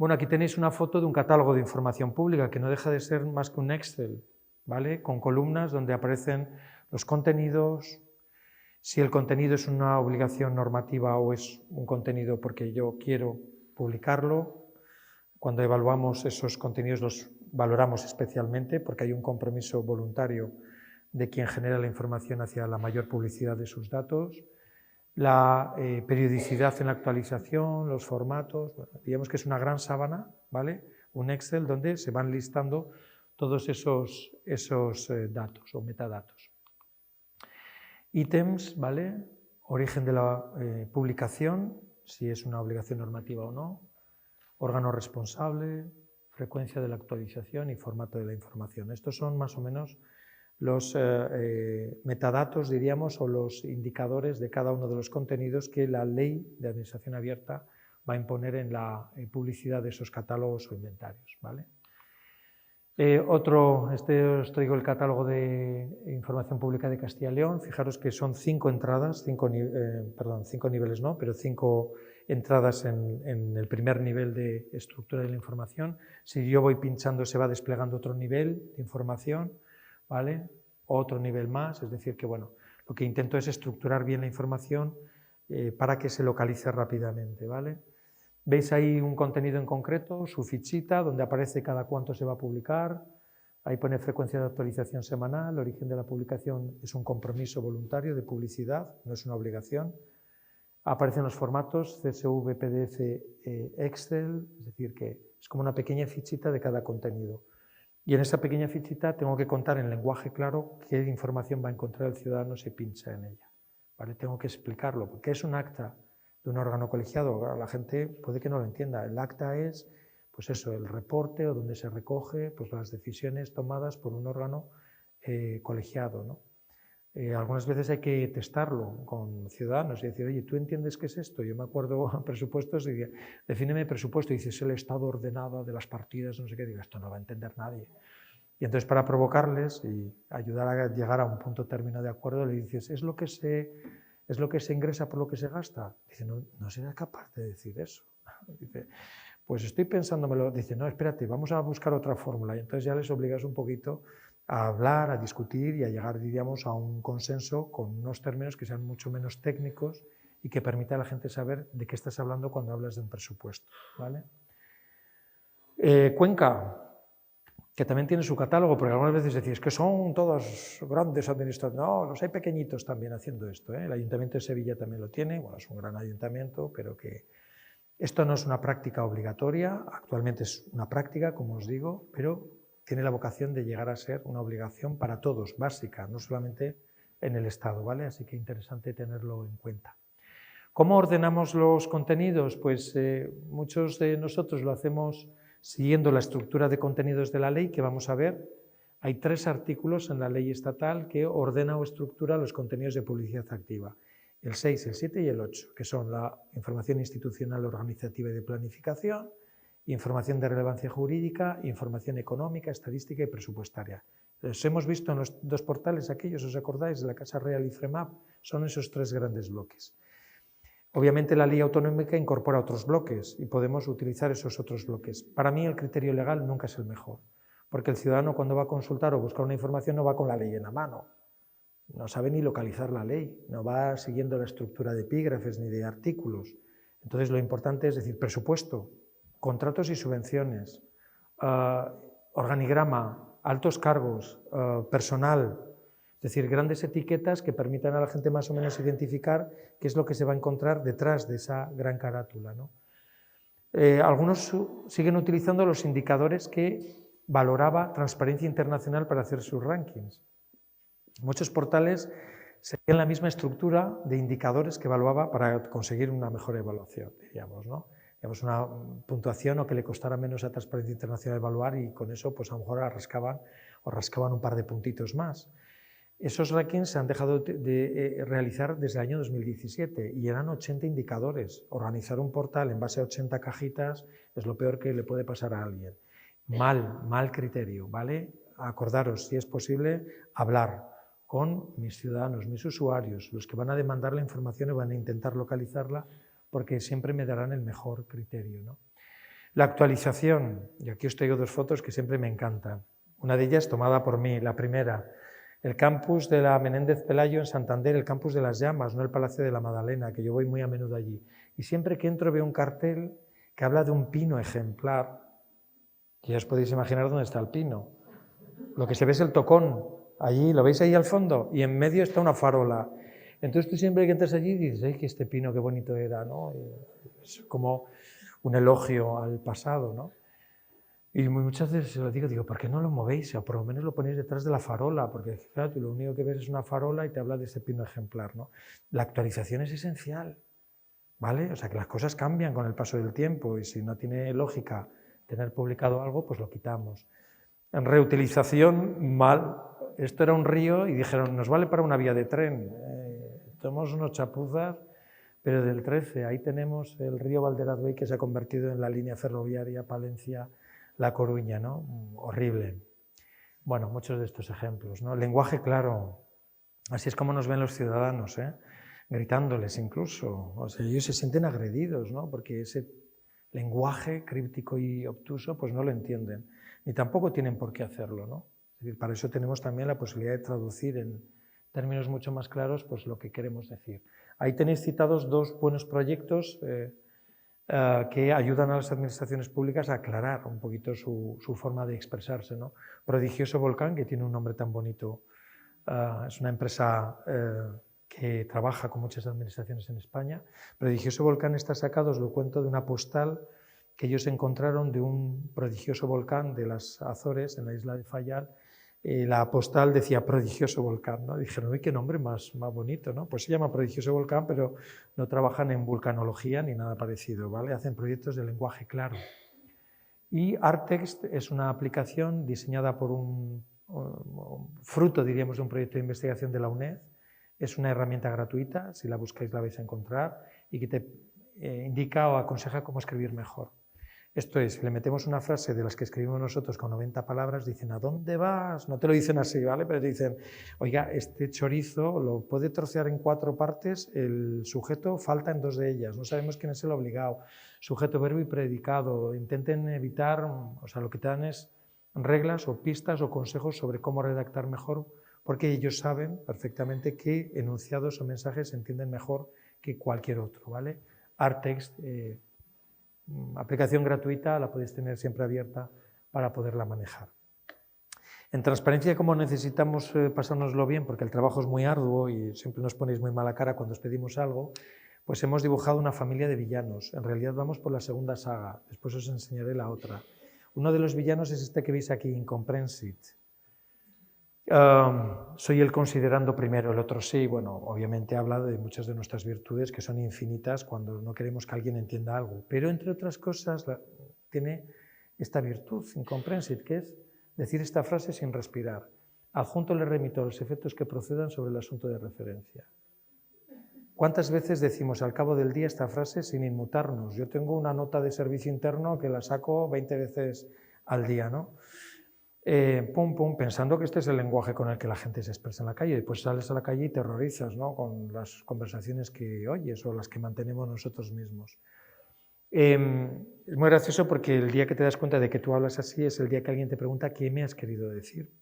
Bueno, aquí tenéis una foto de un catálogo de información pública que no deja de ser más que un Excel, ¿vale? Con columnas donde aparecen los contenidos, si el contenido es una obligación normativa o es un contenido porque yo quiero publicarlo. Cuando evaluamos esos contenidos los valoramos especialmente porque hay un compromiso voluntario de quien genera la información hacia la mayor publicidad de sus datos. La periodicidad en la actualización, los formatos, bueno, digamos que es una gran sábana, ¿vale? Un Excel donde se van listando todos esos datos o metadatos. Ítems, ¿vale? Origen de la publicación, si es una obligación normativa o no, órgano responsable, frecuencia de la actualización y formato de la información. Estos son más o menos los metadatos, diríamos, o los indicadores de cada uno de los contenidos que la ley de administración abierta va a imponer en la publicidad de esos catálogos o inventarios, ¿vale? Os traigo el catálogo de información pública de Castilla y León. Fijaros que son 5 entradas, 5 niveles no, pero 5 entradas en el primer nivel de estructura de la información. Si yo voy pinchando se va desplegando otro nivel de información, ¿vale? Otro nivel más, es decir que bueno, lo que intento es estructurar bien la información para que se localice rápidamente, ¿vale? Veis ahí un contenido en concreto, su fichita, donde aparece cada cuánto se va a publicar. Ahí pone frecuencia de actualización semanal. El origen de la publicación es un compromiso voluntario de publicidad, no es una obligación. Aparecen los formatos CSV, PDF, Excel, es decir, que es como una pequeña fichita de cada contenido. Y en esa pequeña fichita tengo que contar en lenguaje claro qué información va a encontrar el ciudadano si pincha en ella, ¿vale? Tengo que explicarlo, porque es un acta de un órgano colegiado. La gente puede que no lo entienda. El acta es, pues eso, el reporte o donde se recoge pues, las decisiones tomadas por un órgano colegiado, ¿no? Algunas veces hay que testarlo con ciudadanos y decir, oye, ¿tú entiendes qué es esto? Yo me acuerdo a presupuestos y decía, defíneme presupuesto, y dices, es el estado ordenado de las partidas, no sé qué, digo, esto no va a entender nadie. Y entonces para provocarles y ayudar a llegar a un punto término de acuerdo, le dices, ¿es lo que se ingresa por lo que se gasta? Dice, no serás capaz de decir eso. Dice, pues estoy pensándomelo. Dice, no, espérate, vamos a buscar otra fórmula. Y entonces ya les obligas un poquito a hablar, a discutir y a llegar, diríamos, a un consenso con unos términos que sean mucho menos técnicos y que permita a la gente saber de qué estás hablando cuando hablas de un presupuesto, ¿vale? Cuenca, que también tiene su catálogo, porque algunas veces decís que son todos grandes administraciones. No, los hay pequeñitos también haciendo esto, ¿eh? El Ayuntamiento de Sevilla también lo tiene, bueno, es un gran ayuntamiento, pero que esto no es una práctica obligatoria, actualmente es una práctica, como os digo, pero tiene la vocación de llegar a ser una obligación para todos, básica, no solamente en el Estado, ¿vale? Así que interesante tenerlo en cuenta. ¿Cómo ordenamos los contenidos? Pues muchos de nosotros lo hacemos siguiendo la estructura de contenidos de la ley que vamos a ver. Hay 3 artículos en la ley estatal que ordena o estructura los contenidos de publicidad activa. El 6, el 7 y el 8, que son la información institucional, organizativa y de planificación, información de relevancia jurídica, información económica, estadística y presupuestaria. Los hemos visto en los 2 portales aquellos, ¿os acordáis? De la Casa Real y FREMAP, son esos 3 grandes bloques. Obviamente la ley autonómica incorpora otros bloques y podemos utilizar esos otros bloques. Para mí el criterio legal nunca es el mejor, porque el ciudadano cuando va a consultar o buscar una información no va con la ley en la mano, no sabe ni localizar la ley, no va siguiendo la estructura de epígrafes ni de artículos. Entonces lo importante es decir presupuesto, contratos y subvenciones, organigrama, altos cargos, personal. Es decir, grandes etiquetas que permitan a la gente más o menos identificar qué es lo que se va a encontrar detrás de esa gran carátula, ¿no? Algunos siguen utilizando los indicadores que valoraba Transparencia Internacional para hacer sus rankings. Muchos portales seguían la misma estructura de indicadores que evaluaba para conseguir una mejor evaluación, diríamos, ¿no? Digamos, una puntuación o que le costara menos a Transparencia Internacional evaluar y con eso pues a lo mejor rascaban un par de puntitos más. Esos rankings se han dejado de realizar desde el año 2017 y eran 80 indicadores. Organizar un portal en base a 80 cajitas es lo peor que le puede pasar a alguien. Mal criterio, ¿vale? Acordaros, si es posible, hablar con mis ciudadanos, mis usuarios, los que van a demandar la información y van a intentar localizarla porque siempre me darán el mejor criterio, ¿no? La actualización, y aquí os traigo dos fotos que siempre me encantan. Una de ellas tomada por mí, la primera, el campus de la Menéndez Pelayo en Santander, el campus de las Llamas, no el Palacio de la Madalena, que yo voy muy a menudo allí. Y siempre que entro veo un cartel que habla de un pino ejemplar, que ya os podéis imaginar dónde está el pino. Lo que se ve es el tocón, allí, ¿lo veis ahí al fondo? Y en medio está una farola. Entonces tú siempre que entras allí dices, ¡ay, que este pino, qué bonito era!, ¿no? Es como un elogio al pasado, ¿no? Y muchas veces se lo digo, ¿por qué no lo movéis? O por lo menos lo ponéis detrás de la farola, porque claro, tú lo único que ves es una farola y te habla de este pino ejemplar, ¿no? La actualización es esencial, ¿vale? O sea, que las cosas cambian con el paso del tiempo y si no tiene lógica tener publicado algo, pues lo quitamos. En reutilización, mal. Esto era un río y dijeron, nos vale para una vía de tren. Somos unos chapuzas, pero del 13, ahí tenemos el río Valderaduey que se ha convertido en la línea ferroviaria Palencia-La Coruña, ¿no? Horrible. Bueno, muchos de estos ejemplos, ¿no? Lenguaje claro. Así es como nos ven los ciudadanos, ¿eh? Gritándoles incluso. O sea, ellos se sienten agredidos, ¿no? Porque ese lenguaje críptico y obtuso pues no lo entienden, ni tampoco tienen por qué hacerlo, ¿no? Es decir, para eso tenemos también la posibilidad de traducir en términos mucho más claros pues lo que queremos decir. Ahí tenéis citados dos buenos proyectos que ayudan a las administraciones públicas a aclarar un poquito su forma de expresarse, ¿no? Prodigioso Volcán, que tiene un nombre tan bonito, es una empresa que trabaja con muchas administraciones en España. Prodigioso Volcán está sacado, os lo cuento, de una postal que ellos encontraron de un prodigioso volcán de las Azores, en la isla de Fayal. La postal decía Prodigioso Volcán, ¿no? Dijeron, uy, qué nombre más bonito, ¿no? Pues se llama Prodigioso Volcán, pero no trabajan en vulcanología ni nada parecido, ¿vale? Hacen proyectos de lenguaje claro. Y Arttext es una aplicación diseñada por un fruto, diríamos, de un proyecto de investigación de la UNED. Es una herramienta gratuita, si la buscáis la vais a encontrar, y que te indica o aconseja cómo escribir mejor. Esto es, le metemos una frase de las que escribimos nosotros con 90 palabras, dicen, ¿a dónde vas? No te lo dicen así, ¿vale? Pero te dicen, oiga, este chorizo lo puede trocear en 4 partes, el sujeto falta en 2 de ellas, no sabemos quién es el obligado, sujeto, verbo y predicado, intenten evitar, o sea, lo que te dan es reglas o pistas o consejos sobre cómo redactar mejor, porque ellos saben perfectamente qué enunciados o mensajes se entienden mejor que cualquier otro, ¿vale? Arttext, aplicación gratuita, la podéis tener siempre abierta para poderla manejar. En transparencia, como necesitamos pasárnoslo bien, porque el trabajo es muy arduo y siempre nos ponéis muy mala cara cuando os pedimos algo, pues hemos dibujado una familia de villanos. En realidad vamos por la segunda saga, después os enseñaré la otra. Uno de los villanos es este que veis aquí, Incomprensit. Soy el considerando primero, el otro sí, bueno, obviamente habla de muchas de nuestras virtudes que son infinitas cuando no queremos que alguien entienda algo, pero entre otras cosas tiene esta virtud, Incomprensit, que es decir esta frase sin respirar. Adjunto le remito a los efectos que procedan sobre el asunto de referencia. ¿Cuántas veces decimos al cabo del día esta frase sin inmutarnos? Yo tengo una nota de servicio interno que la saco 20 veces al día, ¿no? Pensando que este es el lenguaje con el que la gente se expresa en la calle. Después sales a la calle y te horrorizas, ¿no? Con las conversaciones que oyes o las que mantenemos nosotros mismos. Es muy gracioso porque el día que te das cuenta de que tú hablas así es el día que alguien te pregunta qué me has querido decir,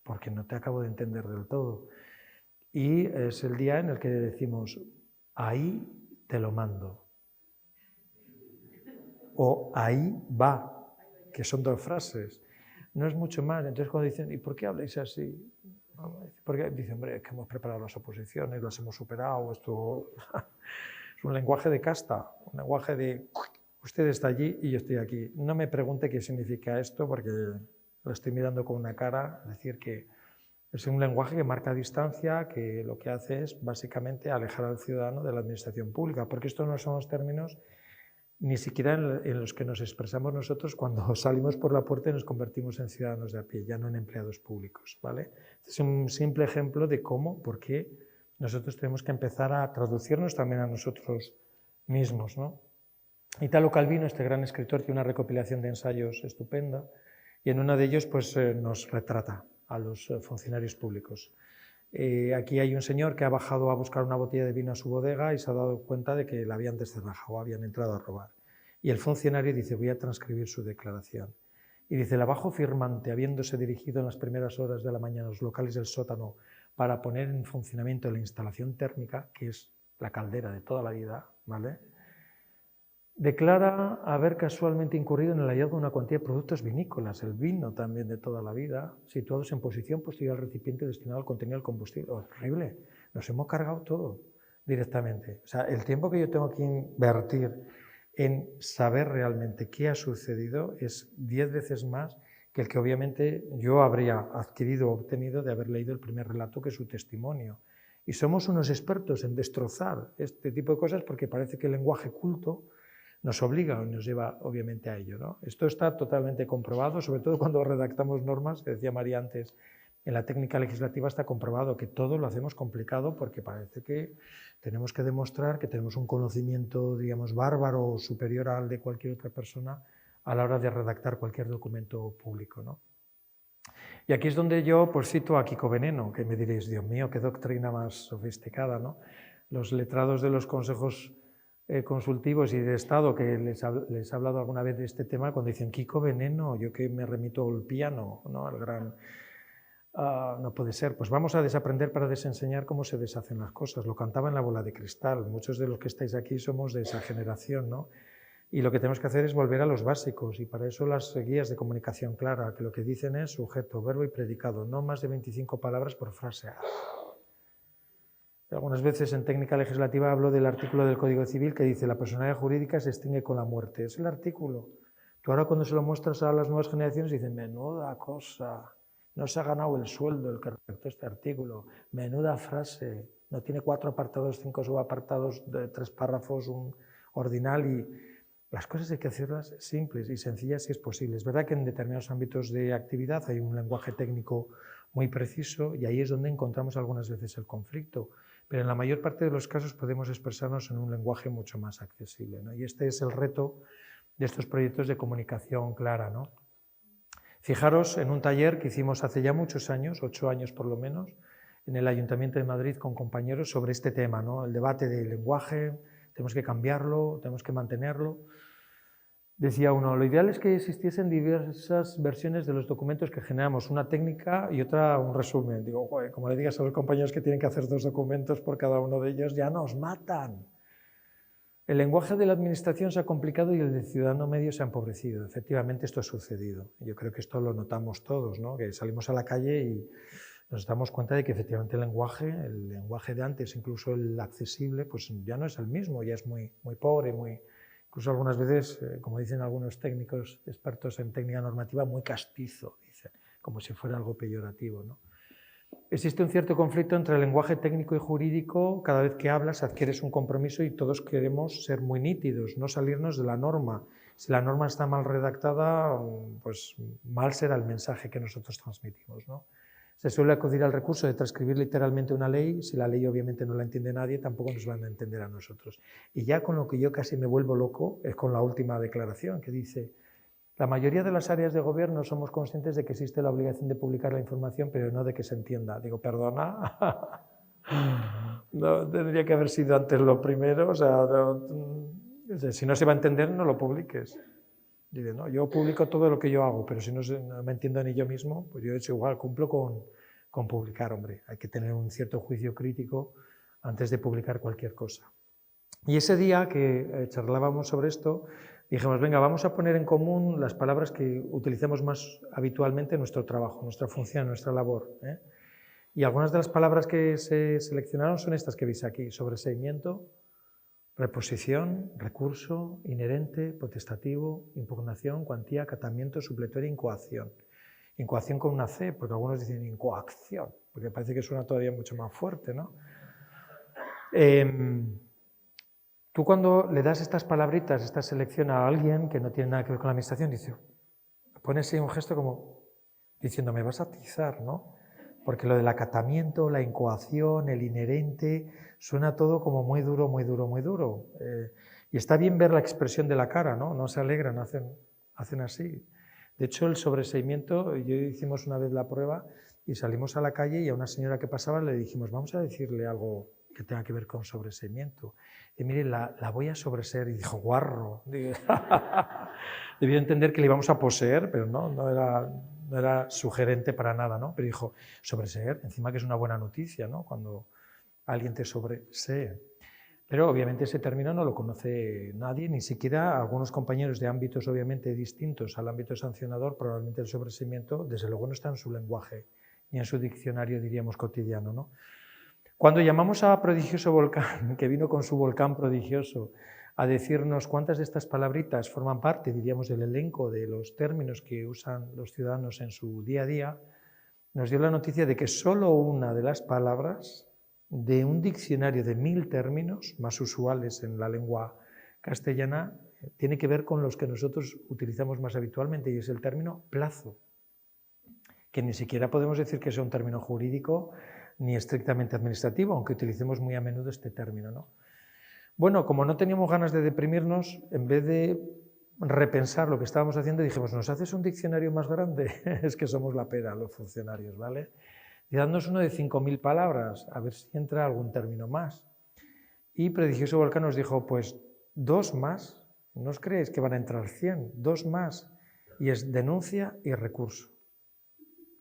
porque no te acabo de entender del todo. Y es el día en el que decimos, ahí te lo mando. O ahí va, que son 2 frases. No es mucho más. Entonces cuando dicen, ¿y por qué habláis así? Porque dicen, hombre, es que hemos preparado las oposiciones, las hemos superado, esto es un lenguaje de casta, un lenguaje de usted está allí y yo estoy aquí. No me pregunte qué significa esto porque lo estoy mirando con una cara, es decir, que es un lenguaje que marca distancia, que lo que hace es básicamente alejar al ciudadano de la administración pública, porque estos no son los términos ni siquiera en los que nos expresamos nosotros cuando salimos por la puerta y nos convertimos en ciudadanos de a pie, ya no en empleados públicos, ¿vale? Es un simple ejemplo de cómo, por qué nosotros tenemos que empezar a traducirnos también a nosotros mismos, ¿no? Italo Calvino, este gran escritor, tiene una recopilación de ensayos estupenda y en uno de ellos pues, nos retrata a los funcionarios públicos. Aquí hay un señor que ha bajado a buscar una botella de vino a su bodega y se ha dado cuenta de que la habían descerrajado, habían entrado a robar. Y el funcionario dice, voy a transcribir su declaración. Y dice, el abajo firmante, habiéndose dirigido en las primeras horas de la mañana a los locales del sótano para poner en funcionamiento la instalación térmica, que es la caldera de toda la vida, ¿vale?, declara haber casualmente incurrido en el hallazgo de una cuantía de productos vinícolas, el vino también de toda la vida, situados en posición posterior al recipiente destinado al contenido del combustible. Horrible, nos hemos cargado todo directamente. O sea, el tiempo que yo tengo que invertir en saber realmente qué ha sucedido es 10 veces más que el que obviamente yo habría adquirido o obtenido de haber leído el primer relato, que es su testimonio. Y somos unos expertos en destrozar este tipo de cosas porque parece que el lenguaje culto nos obliga o nos lleva obviamente a ello, ¿no? Esto está totalmente comprobado, sobre todo cuando redactamos normas, que decía María antes, en la técnica legislativa está comprobado que todo lo hacemos complicado porque parece que tenemos que demostrar que tenemos un conocimiento, digamos, bárbaro o superior al de cualquier otra persona a la hora de redactar cualquier documento público, ¿no? Y aquí es donde yo pues cito a Kiko Veneno, que me diréis, Dios mío, qué doctrina más sofisticada, ¿no? Los letrados de los consejos consultivos y de Estado que les he hablado alguna vez de este tema, cuando dicen Kiko Veneno, yo que me remito al piano, ¿no?, al gran... no puede ser, pues vamos a desaprender para desenseñar cómo se deshacen las cosas. Lo cantaba en La bola de cristal, muchos de los que estáis aquí somos de esa generación, ¿no? Y lo que tenemos que hacer es volver a los básicos, y para eso las guías de comunicación clara, que lo que dicen es sujeto, verbo y predicado, no más de 25 palabras por frase. Algunas veces en técnica legislativa hablo del artículo del Código Civil que dice la personalidad jurídica se extingue con la muerte. Es el artículo. Tú ahora cuando se lo muestras a las nuevas generaciones dicen, menuda cosa, no se ha ganado el sueldo el que redactó este artículo, menuda frase, no tiene 4 apartados, 5 subapartados, 3 párrafos, un ordinal, y las cosas hay que hacerlas simples y sencillas si es posible. Es verdad que en determinados ámbitos de actividad hay un lenguaje técnico muy preciso y ahí es donde encontramos algunas veces el conflicto. Pero en la mayor parte de los casos podemos expresarnos en un lenguaje mucho más accesible, ¿no? Y este es el reto de estos proyectos de comunicación clara, ¿no? Fijaros en un taller que hicimos hace ya muchos años, 8 años por lo menos, en el Ayuntamiento de Madrid con compañeros sobre este tema, ¿no? El debate del lenguaje, tenemos que cambiarlo, tenemos que mantenerlo. Decía uno, lo ideal es que existiesen diversas versiones de los documentos que generamos, una técnica y otra un resumen. Digo, joder, como le digas a los compañeros que tienen que hacer 2 documentos por cada uno de ellos, ya nos matan. El lenguaje de la administración se ha complicado y el del ciudadano medio se ha empobrecido. Efectivamente, esto ha sucedido. Yo creo que esto lo notamos todos, ¿no? Que salimos a la calle y nos damos cuenta de que efectivamente el lenguaje de antes, incluso el accesible, pues ya no es el mismo, ya es muy, muy pobre, muy... Incluso algunas veces, como dicen algunos técnicos expertos en técnica normativa, muy castizo, dicen, como si fuera algo peyorativo, ¿no? Existe un cierto conflicto entre el lenguaje técnico y jurídico. Cada vez que hablas adquieres un compromiso y todos queremos ser muy nítidos, no salirnos de la norma. Si la norma está mal redactada, pues mal será el mensaje que nosotros transmitimos, ¿no? Se suele acudir al recurso de transcribir literalmente una ley. Si la ley obviamente no la entiende nadie, tampoco nos van a entender a nosotros. Y ya con lo que yo casi me vuelvo loco es con la última declaración que dice: la mayoría de las áreas de gobierno somos conscientes de que existe la obligación de publicar la información, pero no de que se entienda. Digo, perdona, no tendría que haber sido antes lo primero, o sea, si no se va a entender, no lo publiques. Dice, no, yo publico todo lo que yo hago, pero si no me entiendo ni yo mismo, pues yo he hecho igual, cumplo con publicar, hombre. Hay que tener un cierto juicio crítico antes de publicar cualquier cosa. Y ese día que charlábamos sobre esto, dijimos, venga, vamos a poner en común las palabras que utilicemos más habitualmente en nuestro trabajo, nuestra función, nuestra labor, ¿eh? Y algunas de las palabras que se seleccionaron son estas que veis aquí: sobreseimiento, reposición, recurso, inherente, potestativo, impugnación, cuantía, acatamiento, supletoria, incoación. Incoación con una C, porque algunos dicen incoacción, porque parece que suena todavía mucho más fuerte, ¿no? Tú cuando le das estas palabritas, esta selección a alguien que no tiene nada que ver con la administración, dice, pones ahí un gesto como diciendo, me vas a atizar, ¿no? Porque lo del acatamiento, la incoación, el inherente, suena todo como muy duro, muy duro, muy duro. Y está bien ver la expresión de la cara, ¿no? No se alegran, hacen así. De hecho, el sobreseimiento, yo hicimos una vez la prueba y salimos a la calle y a una señora que pasaba le dijimos, vamos a decirle algo que tenga que ver con sobreseimiento. Y mire, la voy a sobreseer. Y dijo, guarro. Debió entender que le íbamos a poseer, pero no era sugerente para nada, ¿no? Pero dijo, sobreseer, encima que es una buena noticia, ¿no? Cuando alguien te sobresee. Pero obviamente ese término no lo conoce nadie, ni siquiera algunos compañeros de ámbitos obviamente distintos al ámbito sancionador. Probablemente el sobreseimiento, desde luego, no está en su lenguaje ni en su diccionario, diríamos, cotidiano, ¿no? Cuando llamamos a Prodigioso Volcán, que vino con su volcán prodigioso, a decirnos cuántas de estas palabritas forman parte, diríamos, del elenco de los términos que usan los ciudadanos en su día a día, nos dio la noticia de que solo una de las palabras de un diccionario de 1000 términos más usuales en la lengua castellana tiene que ver con los que nosotros utilizamos más habitualmente, y es el término plazo, que ni siquiera podemos decir que sea un término jurídico ni estrictamente administrativo, aunque utilicemos muy a menudo este término, ¿no? Bueno, como no teníamos ganas de deprimirnos, en vez de repensar lo que estábamos haciendo, dijimos, ¿nos haces un diccionario más grande? Es que somos la pera los funcionarios, ¿vale? Y dadnos uno de 5000 palabras, a ver si entra algún término más. Y Prodigioso Volcán nos dijo, pues 2 más, ¿no os creéis que van a entrar 100? 2 más, y es denuncia y recurso.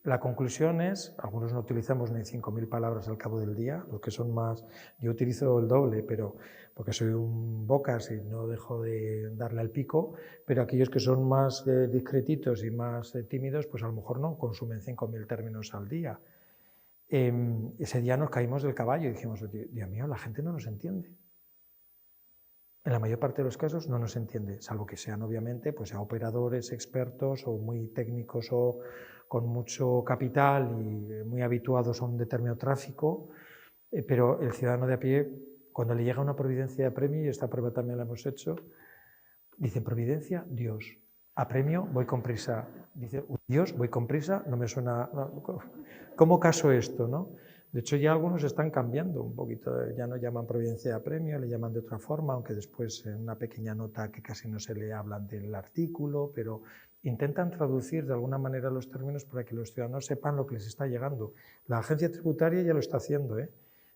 La conclusión es, algunos no utilizamos ni 5000 palabras al cabo del día, los que son más, yo utilizo el doble, pero porque soy un bocas y no dejo de darle al pico, pero aquellos que son más discretitos y más tímidos, pues a lo mejor no consumen 5000 términos al día. Ese día nos caímos del caballo y dijimos, Dios mío, la gente no nos entiende. En la mayor parte de los casos no nos entiende, salvo que sean obviamente pues, operadores, expertos o muy técnicos o con mucho capital y muy habituados a un determinado tráfico, pero el ciudadano de a pie, cuando le llega una providencia de apremio, y esta prueba también la hemos hecho, dice providencia, Dios. Apremio, voy con prisa. Dice, Dios, voy con prisa, no me suena... No, ¿cómo caso esto, no? De hecho, ya algunos están cambiando un poquito, ya no llaman providencia de apremio, le llaman de otra forma, aunque después en una pequeña nota que casi no se le hablan del artículo, pero intentan traducir de alguna manera los términos para que los ciudadanos sepan lo que les está llegando. La agencia tributaria ya lo está haciendo, ¿eh?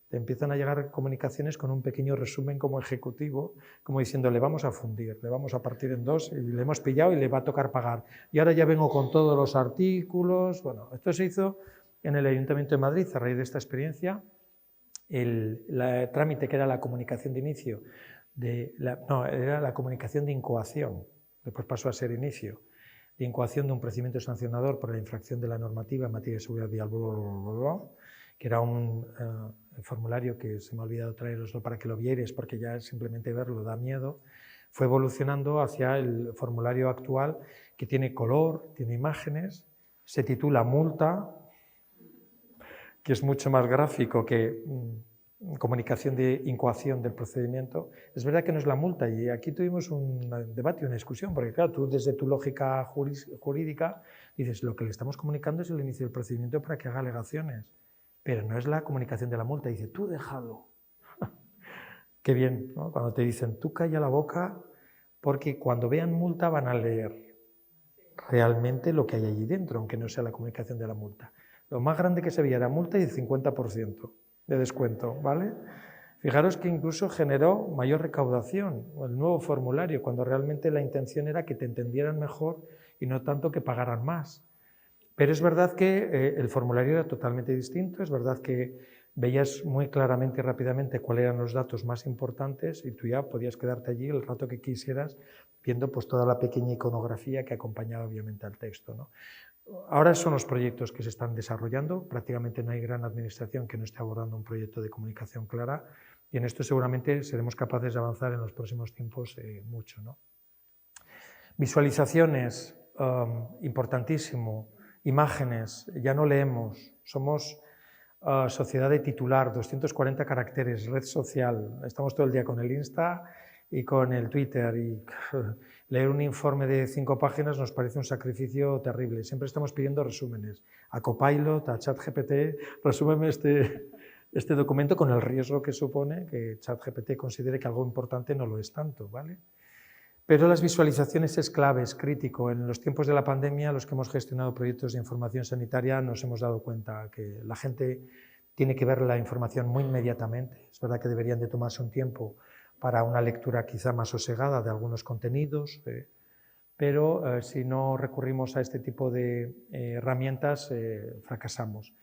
Te empiezan a llegar comunicaciones con un pequeño resumen como ejecutivo, como diciendo, le vamos a fundir, le vamos a partir en 2 y le hemos pillado y le va a tocar pagar. Y ahora ya vengo con todos los artículos. Bueno, esto se hizo en el Ayuntamiento de Madrid a raíz de esta experiencia. El trámite que era la comunicación de inicio, era la comunicación de incoación, después pasó a ser inicio, de incoación de un procedimiento sancionador por la infracción de la normativa en materia de seguridad vial, que era un formulario que se me ha olvidado traeroslo para que lo vieres, porque ya simplemente verlo da miedo. Fue evolucionando hacia el formulario actual, que tiene color, tiene imágenes, se titula multa, que es mucho más gráfico que comunicación de incoación del procedimiento. Es verdad que no es la multa, y aquí tuvimos un debate, una discusión, porque claro, tú desde tu lógica jurídica dices, lo que le estamos comunicando es el inicio del procedimiento para que haga alegaciones, pero no es la comunicación de la multa. Dice, tú déjalo. Qué bien, ¿no? Cuando te dicen, tú calla la boca, porque cuando vean multa van a leer realmente lo que hay allí dentro, aunque no sea la comunicación de la multa. Lo más grande que se veía era multa y el 50% de descuento, ¿vale? Fijaros que incluso generó mayor recaudación el nuevo formulario, cuando realmente la intención era que te entendieran mejor y no tanto que pagaran más. Pero es verdad que el formulario era totalmente distinto, es verdad que veías muy claramente y rápidamente cuáles eran los datos más importantes y tú ya podías quedarte allí el rato que quisieras viendo pues, toda la pequeña iconografía que acompañaba obviamente al texto, ¿no? Ahora son los proyectos que se están desarrollando, prácticamente no hay gran administración que no esté abordando un proyecto de comunicación clara, y en esto seguramente seremos capaces de avanzar en los próximos tiempos mucho, ¿no? Visualizaciones, importantísimo. Imágenes, ya no leemos, somos sociedad de titular, 240 caracteres, red social, estamos todo el día con el Insta y con el Twitter, y leer un informe de 5 páginas nos parece un sacrificio terrible. Siempre estamos pidiendo resúmenes, a Copilot, a ChatGPT, resúmeme este documento, con el riesgo que supone que ChatGPT considere que algo importante no lo es tanto, ¿vale? Pero las visualizaciones es clave, es crítico. En los tiempos de la pandemia, los que hemos gestionado proyectos de información sanitaria nos hemos dado cuenta que la gente tiene que ver la información muy inmediatamente. Es verdad que deberían de tomarse un tiempo para una lectura quizá más sosegada de algunos contenidos, pero si no recurrimos a este tipo de herramientas, fracasamos.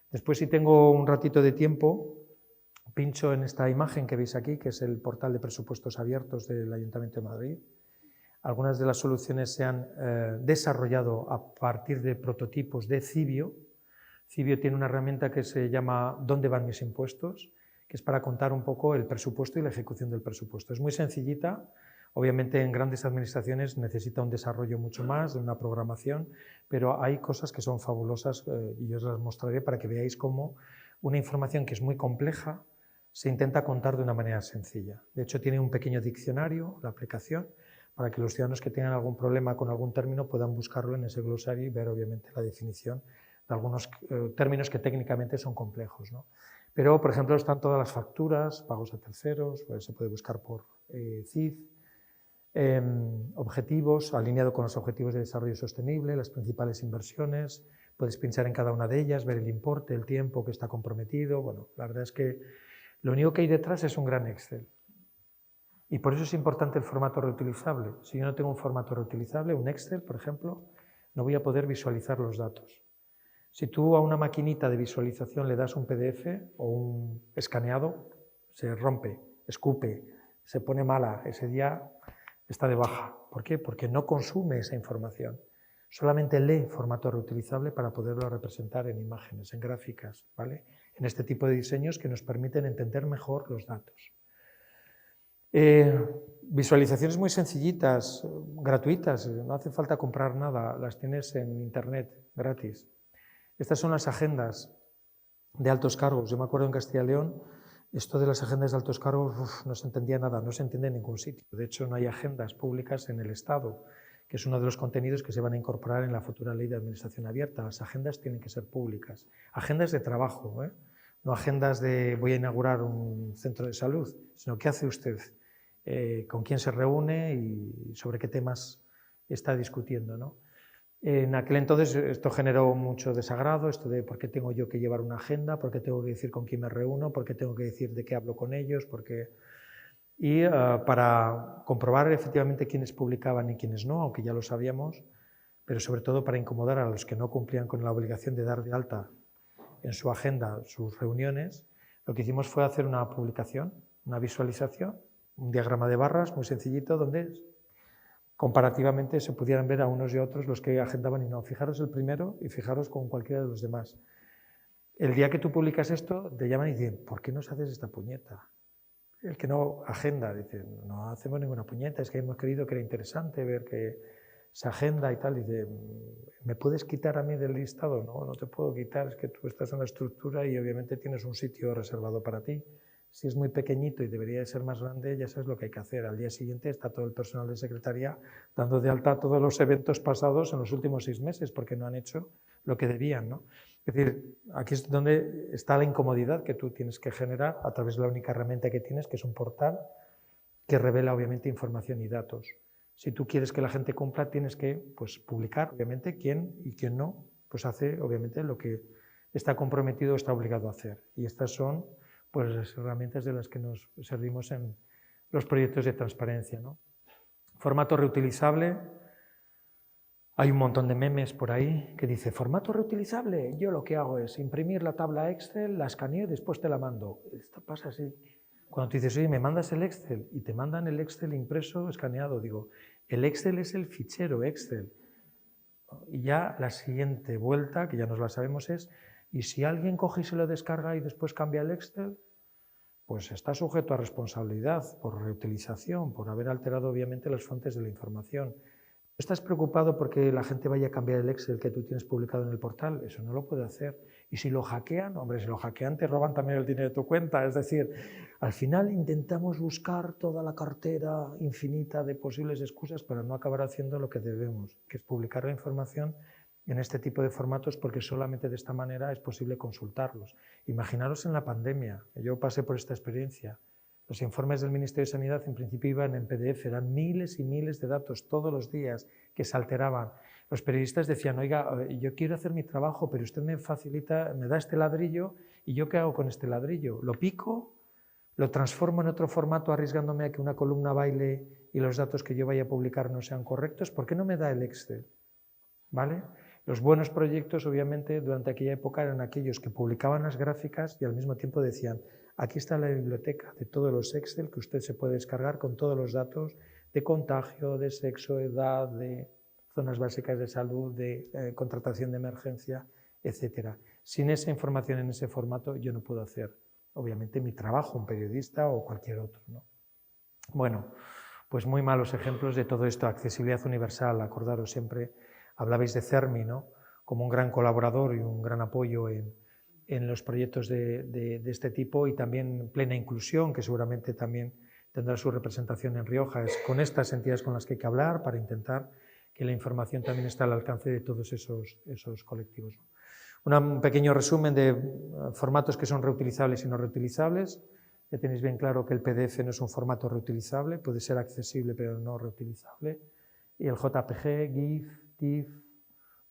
Después, si tengo un ratito de tiempo, pincho en esta imagen que veis aquí, que es el portal de presupuestos abiertos del Ayuntamiento de Madrid. Algunas de las soluciones se han desarrollado a partir de prototipos de Cibio. Cibio tiene una herramienta que se llama ¿Dónde van mis impuestos?, que es para contar un poco el presupuesto y la ejecución del presupuesto. Es muy sencillita, obviamente en grandes administraciones necesita un desarrollo mucho más, de una programación, pero hay cosas que son fabulosas y yo os las mostraré para que veáis cómo una información que es muy compleja se intenta contar de una manera sencilla. De hecho, tiene un pequeño diccionario, la aplicación, para que los ciudadanos que tengan algún problema con algún término puedan buscarlo en ese glosario y ver obviamente la definición de algunos términos que técnicamente son complejos, ¿no? Pero, por ejemplo, están todas las facturas, pagos a terceros, pues se puede buscar por CIF, objetivos, alineado con los objetivos de desarrollo sostenible, las principales inversiones, puedes pinchar en cada una de ellas, ver el importe, el tiempo que está comprometido. Bueno, la verdad es que lo único que hay detrás es un gran Excel. Y por eso es importante el formato reutilizable. Si yo no tengo un formato reutilizable, un Excel, por ejemplo, no voy a poder visualizar los datos. Si tú a una maquinita de visualización le das un PDF o un escaneado, se rompe, escupe, se pone mala, ese día está de baja. ¿Por qué? Porque no consume esa información. Solamente lee formato reutilizable para poderlo representar en imágenes, en gráficas, ¿vale? En este tipo de diseños que nos permiten entender mejor los datos. Visualizaciones muy sencillitas, gratuitas, no hace falta comprar nada, las tienes en internet, gratis. Estas son las agendas de altos cargos. Yo me acuerdo en Castilla y León, esto de las agendas de altos cargos no se entendía nada, no se entiende en ningún sitio. De hecho, no hay agendas públicas en el Estado, que es uno de los contenidos que se van a incorporar en la futura ley de administración abierta. Las agendas tienen que ser públicas. Agendas de trabajo, no agendas de voy a inaugurar un centro de salud, sino qué hace usted, con quién se reúne y sobre qué temas está discutiendo, ¿no? En aquel entonces esto generó mucho desagrado, esto de por qué tengo yo que llevar una agenda, por qué tengo que decir con quién me reúno, por qué tengo que decir de qué hablo con ellos, y para comprobar efectivamente quiénes publicaban y quiénes no, aunque ya lo sabíamos, pero sobre todo para incomodar a los que no cumplían con la obligación de dar de alta en su agenda sus reuniones, lo que hicimos fue hacer una publicación, una visualización, un diagrama de barras muy sencillito donde comparativamente se pudieran ver a unos y a otros los que agendaban y no. Fijaros el primero y fijaros con cualquiera de los demás. El día que tú publicas esto, te llaman y dicen, ¿por qué nos haces esta puñeta? El que no agenda, dice, no hacemos ninguna puñeta, es que hemos creído que era interesante ver que se agenda y tal. Dice, ¿me puedes quitar a mí del listado? No, no te puedo quitar, es que tú estás en la estructura y obviamente tienes un sitio reservado para ti. Si es muy pequeñito y debería de ser más grande, ya sabes lo que hay que hacer. Al día siguiente está todo el personal de secretaría dando de alta todos los eventos pasados en los últimos 6 meses porque no han hecho lo que debían, ¿no? Es decir, aquí es donde está la incomodidad que tú tienes que generar a través de la única herramienta que tienes, que es un portal que revela obviamente información y datos. Si tú quieres que la gente cumpla, tienes que publicar obviamente quién y quién no, pues hace obviamente lo que está comprometido o está obligado a hacer. Y estas son las herramientas de las que nos servimos en los proyectos de transparencia, ¿no? Formato reutilizable. Hay un montón de memes por ahí que dice, formato reutilizable, yo lo que hago es imprimir la tabla Excel, la escaneo y después te la mando. Esto pasa así. Cuando tú dices, oye, me mandas el Excel y te mandan el Excel impreso, escaneado, digo, el Excel es el fichero Excel. Y ya la siguiente vuelta, que ya nos la sabemos, es, ¿y si alguien coge y se lo descarga y después cambia el Excel? Pues está sujeto a responsabilidad por reutilización, por haber alterado obviamente las fuentes de la información. ¿Estás preocupado porque la gente vaya a cambiar el Excel que tú tienes publicado en el portal? Eso no lo puede hacer. Y si lo hackean, hombre, si lo hackean te roban también el dinero de tu cuenta. Es decir, al final intentamos buscar toda la cartera infinita de posibles excusas para no acabar haciendo lo que debemos, que es publicar la información en este tipo de formatos porque solamente de esta manera es posible consultarlos. Imaginaros en la pandemia, yo pasé por esta experiencia. Los informes del Ministerio de Sanidad en principio iban en PDF, eran miles y miles de datos todos los días que se alteraban. Los periodistas decían, oiga, yo quiero hacer mi trabajo, pero usted me facilita, me da este ladrillo ¿Y yo qué hago con este ladrillo? ¿Lo pico? ¿Lo transformo en otro formato arriesgándome a que una columna baile y los datos que yo vaya a publicar no sean correctos? ¿Por qué no me da el Excel? ¿Vale? Los buenos proyectos, obviamente, durante aquella época eran aquellos que publicaban las gráficas y al mismo tiempo decían, aquí está la biblioteca de todos los Excel que usted se puede descargar con todos los datos de contagio, de sexo, edad, de zonas básicas de salud, de contratación de emergencia, etc. Sin esa información en ese formato yo no puedo hacer, obviamente, mi trabajo, un periodista o cualquier otro, ¿no? Bueno, pues muy malos ejemplos de todo esto. Accesibilidad universal, acordaros siempre, hablabais de CERMI, ¿no? Como un gran colaborador y un gran apoyo en los proyectos de este tipo, y también plena inclusión, que seguramente también tendrá su representación en Rioja. Es con estas entidades con las que hay que hablar para intentar que la información también esté al alcance de todos esos colectivos. Un pequeño resumen de formatos que son reutilizables y no reutilizables. Ya tenéis bien claro que el PDF no es un formato reutilizable, puede ser accesible pero no reutilizable. Y el JPG, GIF, TIFF,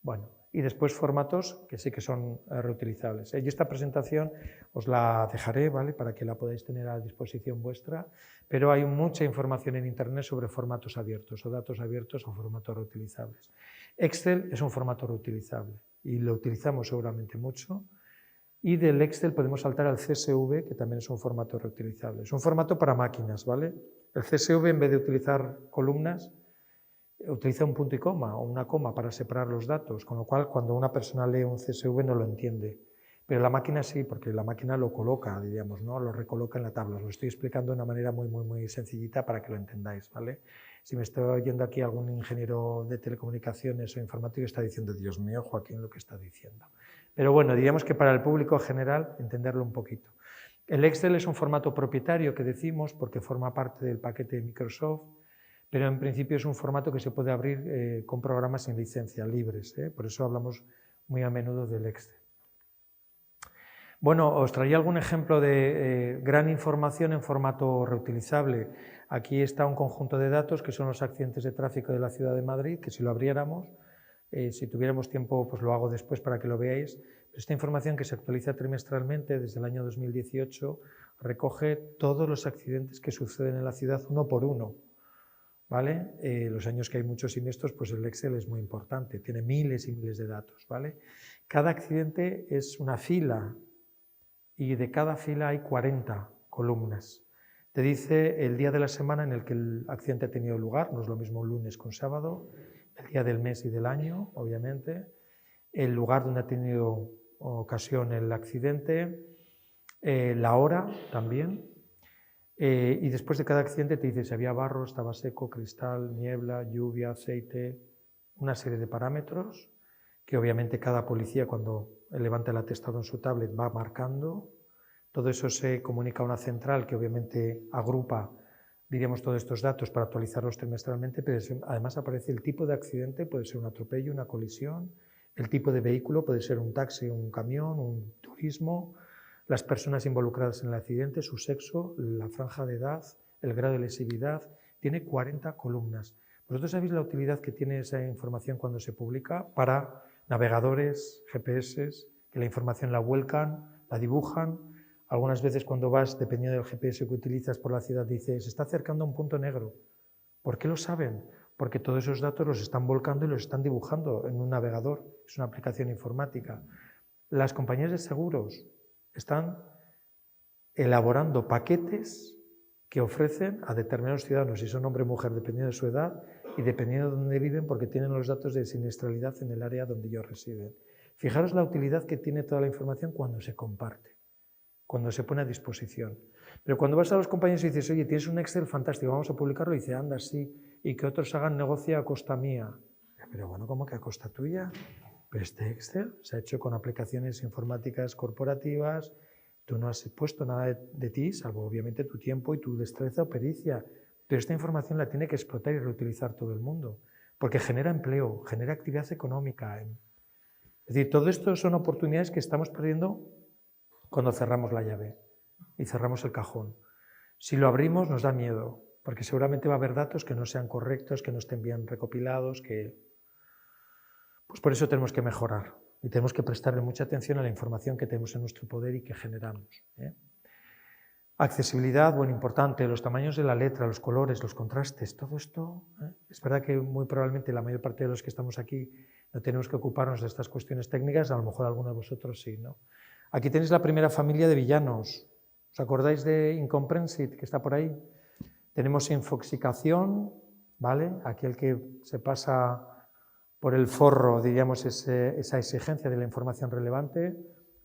bueno, y después formatos que sí que son reutilizables. Yo esta presentación os la dejaré, ¿vale?, para que la podáis tener a disposición vuestra, pero hay mucha información en Internet sobre formatos abiertos o datos abiertos o formatos reutilizables. Excel es un formato reutilizable y lo utilizamos seguramente mucho. Y del Excel podemos saltar al CSV, que también es un formato reutilizable. Es un formato para máquinas, ¿vale? El CSV, en vez de utilizar columnas, utiliza un punto y coma o una coma para separar los datos, con lo cual cuando una persona lee un CSV no lo entiende. Pero la máquina sí, porque la máquina lo coloca, diríamos, ¿no? Lo recoloca en la tabla. Os lo estoy explicando de una manera muy sencillita para que lo entendáis, ¿vale? Si me está oyendo aquí algún ingeniero de telecomunicaciones o informático, está diciendo, Dios mío, Joaquín, lo que está diciendo. Pero bueno, diríamos que para el público general, entenderlo un poquito. El Excel es un formato propietario que decimos porque forma parte del paquete de Microsoft, pero en principio es un formato que se puede abrir con programas sin licencia, libres. Por eso hablamos muy a menudo del Excel. Bueno, os traía algún ejemplo de gran información en formato reutilizable. Aquí está un conjunto de datos que son los accidentes de tráfico de la ciudad de Madrid, que si lo abriéramos, si tuviéramos tiempo, pues lo hago después para que lo veáis. Esta información, que se actualiza trimestralmente desde el año 2018, recoge todos los accidentes que suceden en la ciudad uno por uno, ¿vale? Los años que hay muchos siniestros, pues el Excel es muy importante, tiene miles y miles de datos, ¿vale? Cada accidente es una fila y de cada fila hay 40 columnas. Te dice el día de la semana en el que el accidente ha tenido lugar, no es lo mismo un lunes que un sábado, el día del mes y del año, obviamente, el lugar donde ha tenido ocasión el accidente, la hora también, y después de cada accidente te dice si había barro, estaba seco, cristal, niebla, lluvia, aceite, una serie de parámetros que obviamente cada policía, cuando levanta el atestado en su tablet, va marcando. Todo eso se comunica a una central que obviamente agrupa, diríamos, todos estos datos para actualizarlos trimestralmente, pero además aparece el tipo de accidente, puede ser un atropello, una colisión, el tipo de vehículo, puede ser un taxi, un camión, un turismo, las personas involucradas en el accidente, su sexo, la franja de edad, el grado de lesividad. Tiene 40 columnas. ¿Vosotros sabéis la utilidad que tiene esa información cuando se publica para navegadores, GPS, que la información la vuelcan, la dibujan? Algunas veces cuando vas, dependiendo del GPS que utilizas por la ciudad, dice, se está acercando a un punto negro. ¿Por qué lo saben? Porque todos esos datos los están volcando y los están dibujando en un navegador. Es una aplicación informática. Las compañías de seguros están elaborando paquetes que ofrecen a determinados ciudadanos, si son hombre o mujer, dependiendo de su edad y dependiendo de dónde viven, porque tienen los datos de siniestralidad en el área donde ellos residen. Fijaros la utilidad que tiene toda la información cuando se comparte, cuando se pone a disposición. Pero cuando vas a los compañeros y dices, oye, tienes un Excel fantástico, vamos a publicarlo, y dice, anda, sí, y que otros hagan negocio a costa mía. Pero bueno, ¿cómo que a costa tuya? Pero este Excel se ha hecho con aplicaciones informáticas corporativas, tú no has puesto nada de ti, salvo obviamente tu tiempo y tu destreza o pericia, pero esta información la tiene que explotar y reutilizar todo el mundo, porque genera empleo, genera actividad económica. Es decir, todo esto son oportunidades que estamos perdiendo cuando cerramos la llave y cerramos el cajón. Si lo abrimos nos da miedo, porque seguramente va a haber datos que no sean correctos, que no estén bien recopilados, que... Pues por eso tenemos que mejorar. y tenemos que prestarle mucha atención a la información que tenemos en nuestro poder y que generamos. Accesibilidad, bueno, importante, los tamaños de la letra, los colores, los contrastes, todo esto. Es verdad que muy probablemente la mayor parte de los que estamos aquí no tenemos que ocuparnos de estas cuestiones técnicas, a lo mejor alguno de vosotros sí, ¿no? Aquí tenéis la primera familia de villanos. ¿Os acordáis de Incomprehensit, que está por ahí? Tenemos infoxicación, ¿vale? Aquel que se pasa por el forro, diríamos, esa exigencia de la información relevante.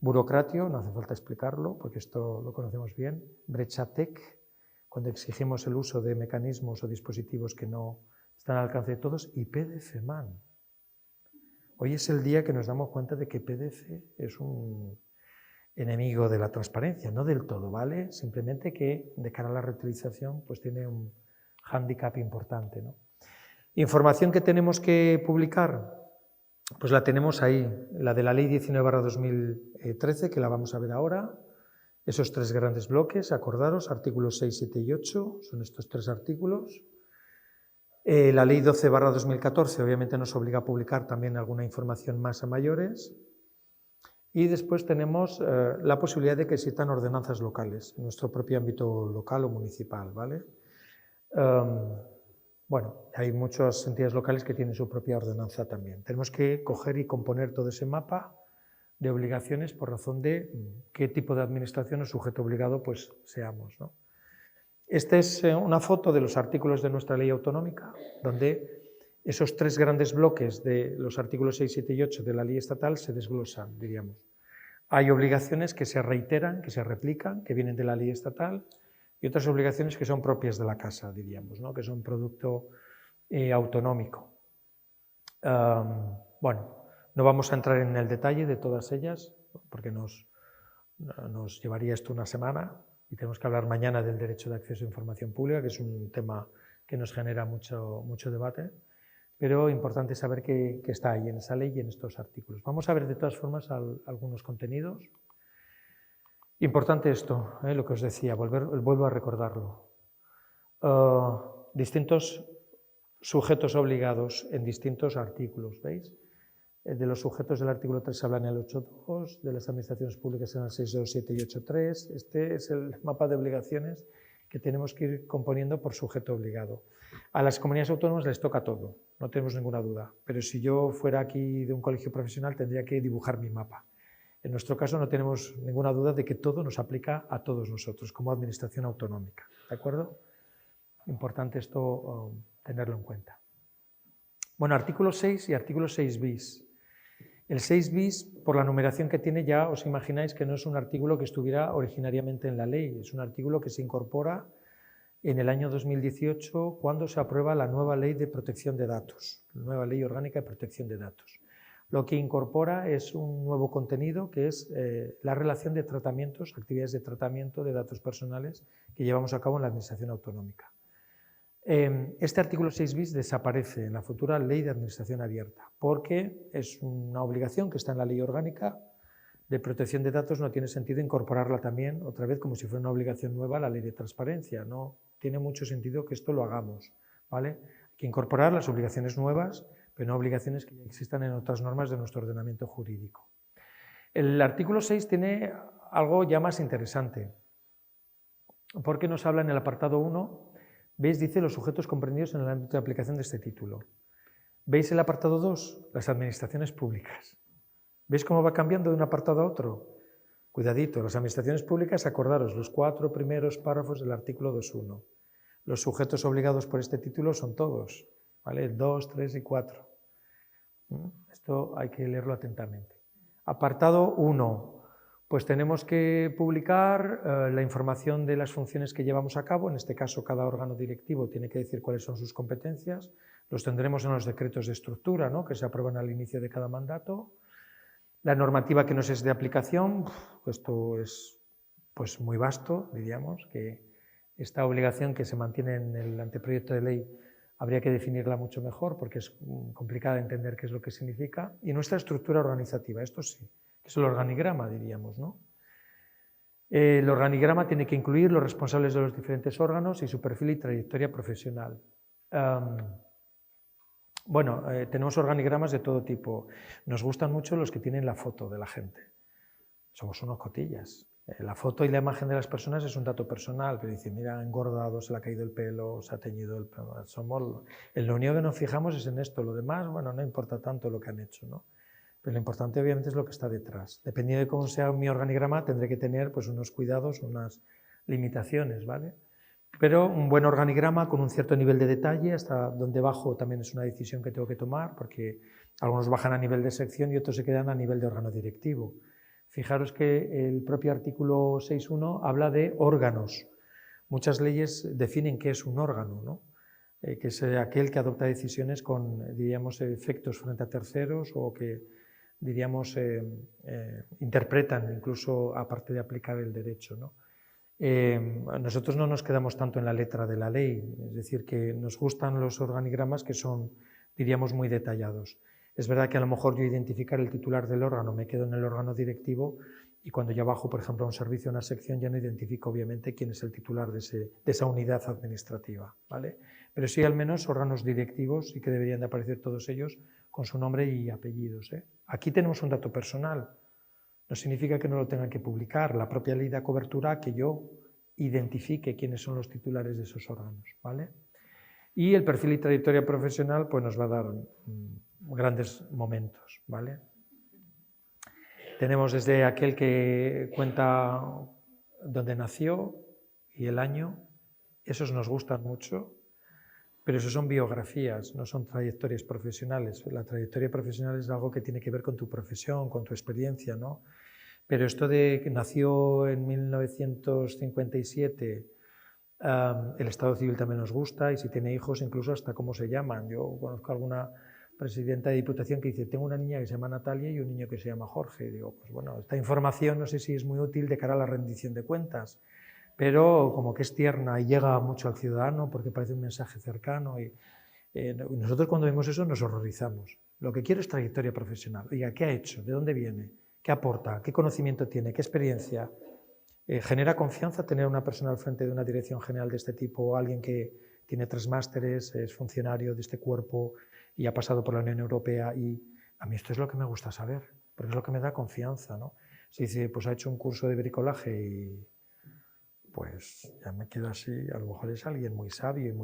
Burocratio, no hace falta explicarlo, porque esto lo conocemos bien. Brechatec, cuando exigimos el uso de mecanismos o dispositivos que no están al alcance de todos. Y PDFman. Hoy es el día que nos damos cuenta de que PDF es un enemigo de la transparencia, no del todo, ¿vale? Simplemente que de cara a la reutilización pues tiene un hándicap importante, ¿no? Información que tenemos que publicar, pues la tenemos ahí, la de la Ley 19/2013, que la vamos a ver ahora, esos 3 grandes bloques, acordaros, artículos 6, 7 y 8, son estos 3 artículos. La Ley 12/2014 obviamente nos obliga a publicar también alguna información más a mayores. Y después tenemos la posibilidad de que existan ordenanzas locales, en nuestro propio ámbito local o municipal, ¿vale? Bueno, hay muchas entidades locales que tienen su propia ordenanza también. Tenemos que coger y componer todo ese mapa de obligaciones por razón de qué tipo de administración o sujeto obligado pues seamos, ¿no? Esta es una foto de los artículos de nuestra ley autonómica, donde esos 3 grandes bloques de los artículos 6, 7 y 8 de la ley estatal se desglosan, diríamos. Hay obligaciones que se reiteran, que se replican, que vienen de la ley estatal, y otras obligaciones que son propias de la casa, diríamos, ¿no? Que son producto autonómico. Bueno, no vamos a entrar en el detalle de todas ellas, porque nos llevaría esto una semana, y tenemos que hablar mañana del derecho de acceso a información pública, que es un tema que nos genera mucho debate, pero importante saber que está ahí en esa ley y en estos artículos. Vamos a ver de todas formas algunos contenidos. Importante esto, lo que os decía, vuelvo a recordarlo. Distintos sujetos obligados en distintos artículos, ¿veis? De los sujetos del artículo 3 hablan en el 8.2, de las administraciones públicas en el 6.2, 7 y 8.3. Este es el mapa de obligaciones que tenemos que ir componiendo por sujeto obligado. A las comunidades autónomas les toca todo, no tenemos ninguna duda, pero si yo fuera aquí de un colegio profesional tendría que dibujar mi mapa. En nuestro caso no tenemos ninguna duda de que todo nos aplica a todos nosotros como administración autonómica, ¿de acuerdo? Importante esto tenerlo en cuenta. Bueno, artículo 6 y artículo 6 bis. El 6 bis, por la numeración que tiene, ya os imagináis que no es un artículo que estuviera originariamente en la ley, es un artículo que se incorpora en el año 2018 cuando se aprueba la nueva ley de protección de datos, la nueva ley orgánica de protección de datos. Lo que incorpora es un nuevo contenido que es la relación de tratamientos, actividades de tratamiento de datos personales que llevamos a cabo en la administración autonómica. Este artículo 6 bis desaparece en la futura ley de administración abierta porque es una obligación que está en la ley orgánica de protección de datos, no tiene sentido incorporarla también otra vez como si fuera una obligación nueva a la ley de transparencia, no tiene mucho sentido que esto lo hagamos, ¿vale? Hay que incorporar las obligaciones nuevas, pero no obligaciones que ya existan en otras normas de nuestro ordenamiento jurídico. El artículo 6 tiene algo ya más interesante, porque nos habla en el apartado 1, ¿veis? Dice los sujetos comprendidos en el ámbito de aplicación de este título. ¿Veis el apartado 2? Las administraciones públicas. ¿Veis cómo va cambiando de un apartado a otro? Cuidadito, las administraciones públicas, acordaros, los 4 primeros párrafos del artículo 2.1. Los sujetos obligados por este título son todos, ¿vale? 2, 3 y 4. Esto hay que leerlo atentamente. Apartado 1. Pues tenemos que publicar la información de las funciones que llevamos a cabo. En este caso, cada órgano directivo tiene que decir cuáles son sus competencias. Los tendremos en los decretos de estructura, ¿no? Que se aprueban al inicio de cada mandato. La normativa que nos es de aplicación, esto es pues, muy vasto, diríamos, que esta obligación que se mantiene en el anteproyecto de ley habría que definirla mucho mejor porque es complicada de entender qué es lo que significa. Y nuestra estructura organizativa, esto sí, que es el organigrama, diríamos, ¿no? El organigrama tiene que incluir los responsables de los diferentes órganos y su perfil y trayectoria profesional. Bueno, tenemos organigramas de todo tipo. Nos gustan mucho los que tienen la foto de la gente. Somos unos cotillas. La foto y la imagen de las personas es un dato personal, pero dicen, mira, ha engordado, se le ha caído el pelo, se ha teñido el pelo. En lo único que nos fijamos es en esto. Lo demás, bueno, no importa tanto lo que han hecho, ¿no? Pero lo importante obviamente es lo que está detrás. Dependiendo de cómo sea mi organigrama, tendré que tener pues, unos cuidados, unas limitaciones, ¿vale? Pero un buen organigrama con un cierto nivel de detalle, hasta donde bajo también es una decisión que tengo que tomar, porque algunos bajan a nivel de sección y otros se quedan a nivel de órgano directivo. Fijaros que el propio artículo 6.1 habla de órganos. Muchas leyes definen qué es un órgano, ¿no? Que es aquel que adopta decisiones con, diríamos, efectos frente a terceros o que, diríamos, interpretan incluso aparte de aplicar el derecho, ¿no? Nosotros no nos quedamos tanto en la letra de la ley, es decir, que nos gustan los organigramas que son, diríamos, muy detallados. Es verdad que a lo mejor yo identificar el titular del órgano me quedo en el órgano directivo y cuando ya bajo, por ejemplo, a un servicio o una sección ya no identifico obviamente quién es el titular de esa unidad administrativa, ¿vale? Pero sí al menos órganos directivos y que deberían de aparecer todos ellos con su nombre y apellidos, ¿eh? Aquí tenemos un dato personal. No significa que no lo tengan que publicar. La propia ley da cobertura a que yo identifique quiénes son los titulares de esos órganos, ¿vale? Y el perfil y trayectoria profesional pues, nos va a dar grandes momentos, ¿vale? Tenemos desde aquel que cuenta dónde nació y el año. Esos nos gustan mucho, pero esos son biografías, no son trayectorias profesionales. La trayectoria profesional es algo que tiene que ver con tu profesión, con tu experiencia, ¿no? Pero esto de que nació en 1957, el estado civil también nos gusta y si tiene hijos incluso hasta cómo se llaman. Yo conozco a alguna presidenta de Diputación que dice, tengo una niña que se llama Natalia y un niño que se llama Jorge. Y digo, pues bueno, esta información no sé si es muy útil de cara a la rendición de cuentas, pero como que es tierna y llega mucho al ciudadano porque parece un mensaje cercano y nosotros cuando vemos eso nos horrorizamos. Lo que quiero es trayectoria profesional. Oiga, ¿qué ha hecho? ¿De dónde viene? ¿Qué aporta? ¿Qué conocimiento tiene? ¿Qué experiencia? ¿Genera confianza tener a una persona al frente de una dirección general de este tipo o alguien que tiene 3 másteres, es funcionario de este cuerpo y ha pasado por la Unión Europea? Y a mí esto es lo que me gusta saber, porque es lo que me da confianza, ¿no? Si dice, pues ha hecho un curso de bricolaje y pues ya me quedo así, a lo mejor es alguien muy sabio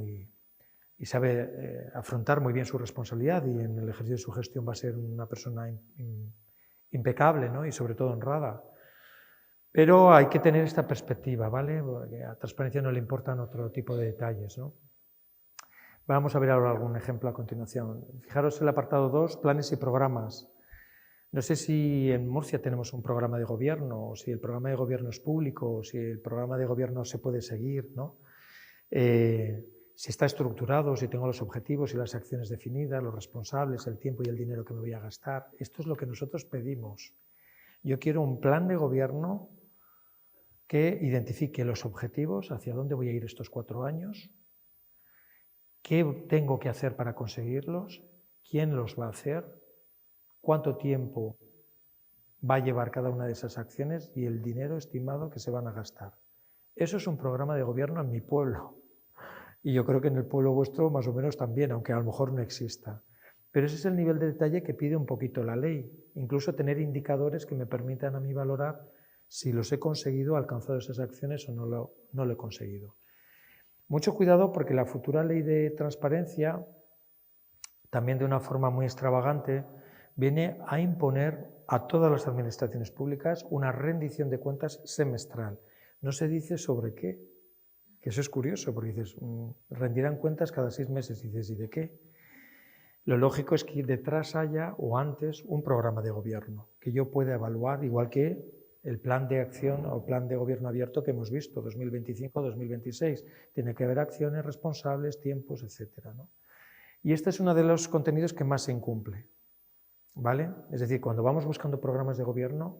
y sabe afrontar muy bien su responsabilidad y en el ejercicio de su gestión va a ser una persona impecable, ¿no? Y sobre todo honrada. Pero hay que tener esta perspectiva, ¿vale? Porque a transparencia no le importan otro tipo de detalles, ¿no? Vamos a ver ahora algún ejemplo a continuación. Fijaros el apartado 2, planes y programas. No sé si en Murcia tenemos un programa de gobierno, o si el programa de gobierno es público, o si el programa de gobierno se puede seguir, ¿no? Si está estructurado, si tengo los objetivos y las acciones definidas, los responsables, el tiempo y el dinero que me voy a gastar. Esto es lo que nosotros pedimos. Yo quiero un plan de gobierno que identifique los objetivos, hacia dónde voy a ir estos 4 años, qué tengo que hacer para conseguirlos, quién los va a hacer, cuánto tiempo va a llevar cada una de esas acciones y el dinero estimado que se van a gastar. Eso es un programa de gobierno en mi pueblo. Y yo creo que en el pueblo vuestro más o menos también, aunque a lo mejor no exista. Pero ese es el nivel de detalle que pide un poquito la ley. Incluso tener indicadores que me permitan a mí valorar si los he conseguido, alcanzado esas acciones o no lo he conseguido. Mucho cuidado porque la futura ley de transparencia, también de una forma muy extravagante, viene a imponer a todas las administraciones públicas una rendición de cuentas semestral. No se dice sobre qué, que eso es curioso, porque dices, rendirán cuentas cada 6 meses, y dices, ¿y de qué? Lo lógico es que detrás haya, o antes, un programa de gobierno, que yo pueda evaluar, igual que el plan de acción o plan de gobierno abierto que hemos visto, 2025-2026. Tiene que haber acciones responsables, tiempos, etc., ¿no? Y este es uno de los contenidos que más se incumple, ¿vale? Es decir, cuando vamos buscando programas de gobierno,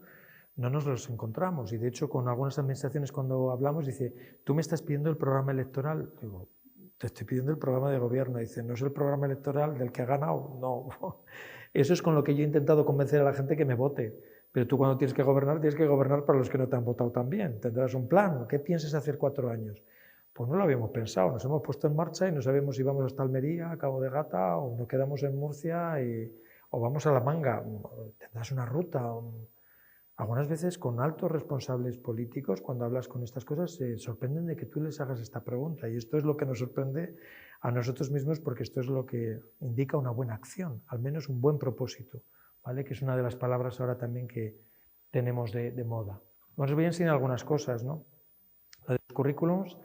no nos los encontramos. Y de hecho, con algunas administraciones cuando hablamos, dice, tú me estás pidiendo el programa electoral. Digo, te estoy pidiendo el programa de gobierno. Dice, ¿no es el programa electoral del que ha ganado? No. Eso es con lo que yo he intentado convencer a la gente que me vote. Pero tú cuando tienes que gobernar para los que no te han votado también. Tendrás un plan. ¿Qué piensas hacer 4 años? pues no lo habíamos pensado, nos hemos puesto en marcha y no sabemos si vamos hasta Almería, a Cabo de Gata, o nos quedamos en Murcia o vamos a La Manga. Tendrás una ruta. Algunas veces con altos responsables políticos, cuando hablas con estas cosas, se sorprenden de que tú les hagas esta pregunta. Y esto es lo que nos sorprende a nosotros mismos, porque esto es lo que indica una buena acción, al menos un buen propósito, ¿vale? Que es una de las palabras ahora también que tenemos de moda. Os voy a enseñar algunas cosas, ¿no? Lo de los currículums,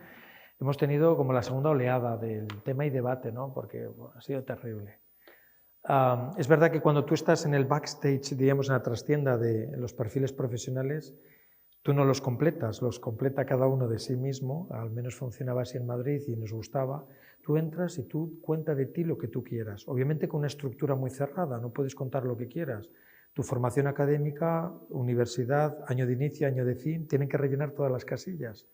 hemos tenido como la segunda oleada del tema y debate, ¿no? Porque bueno, ha sido terrible. Es verdad que cuando tú estás en el backstage, digamos, en la trastienda de los perfiles profesionales, tú no los completas, los completa cada uno de sí mismo, al menos funcionaba así en Madrid y nos gustaba. Tú entras y tú cuenta de ti lo que tú quieras, obviamente con una estructura muy cerrada, no puedes contar lo que quieras. Tu formación académica, universidad, año de inicio, año de fin, tienen que rellenar todas las casillas.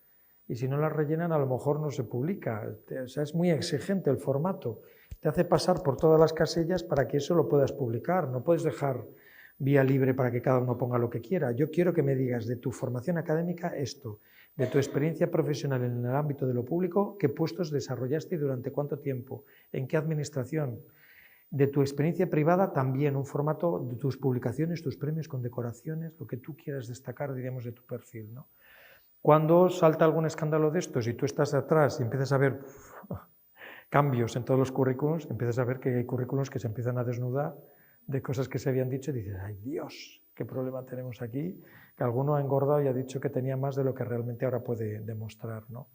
Y si no las rellenan, a lo mejor no se publica. O sea, es muy exigente el formato. Te hace pasar por todas las casillas para que eso lo puedas publicar. No puedes dejar vía libre para que cada uno ponga lo que quiera. Yo quiero que me digas de tu formación académica esto, de tu experiencia profesional en el ámbito de lo público, qué puestos desarrollaste y durante cuánto tiempo, en qué administración. De tu experiencia privada también, un formato de tus publicaciones, tus premios, condecoraciones, lo que tú quieras destacar, diríamos, de tu perfil, ¿no? Cuando salta algún escándalo de estos y tú estás atrás y empiezas a ver cambios en todos los currículums, empiezas a ver que hay currículums que se empiezan a desnudar de cosas que se habían dicho y dices, ¡ay Dios! ¿Qué problema tenemos aquí? Que alguno ha engordado y ha dicho que tenía más de lo que realmente ahora puede demostrar, ¿no?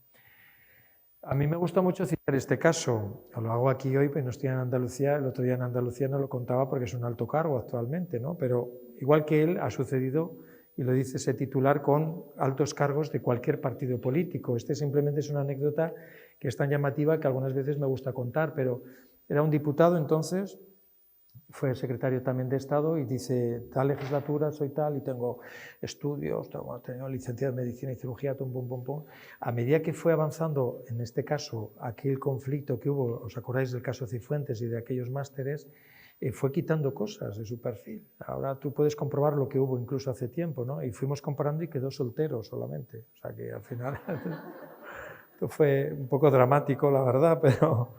A mí me gusta mucho citar este caso, lo hago aquí hoy, pero no estoy en Andalucía, el otro día en Andalucía no lo contaba porque es un alto cargo actualmente, ¿no? Pero igual que él ha sucedido, y lo dice ese titular, con altos cargos de cualquier partido político. Este simplemente es una anécdota que es tan llamativa que algunas veces me gusta contar, pero era un diputado entonces, fue secretario también de Estado y dice, tal legislatura soy tal y tengo estudios, tengo licenciado en Medicina y Cirugía, pum, pum, pum. A medida que fue avanzando, en este caso, aquel conflicto que hubo, ¿os acordáis del caso Cifuentes y de aquellos másteres? Fue quitando cosas de su perfil. Ahora tú puedes comprobar lo que hubo incluso hace tiempo, ¿no? Y fuimos comparando y quedó soltero solamente. O sea que al final esto fue un poco dramático, la verdad, pero...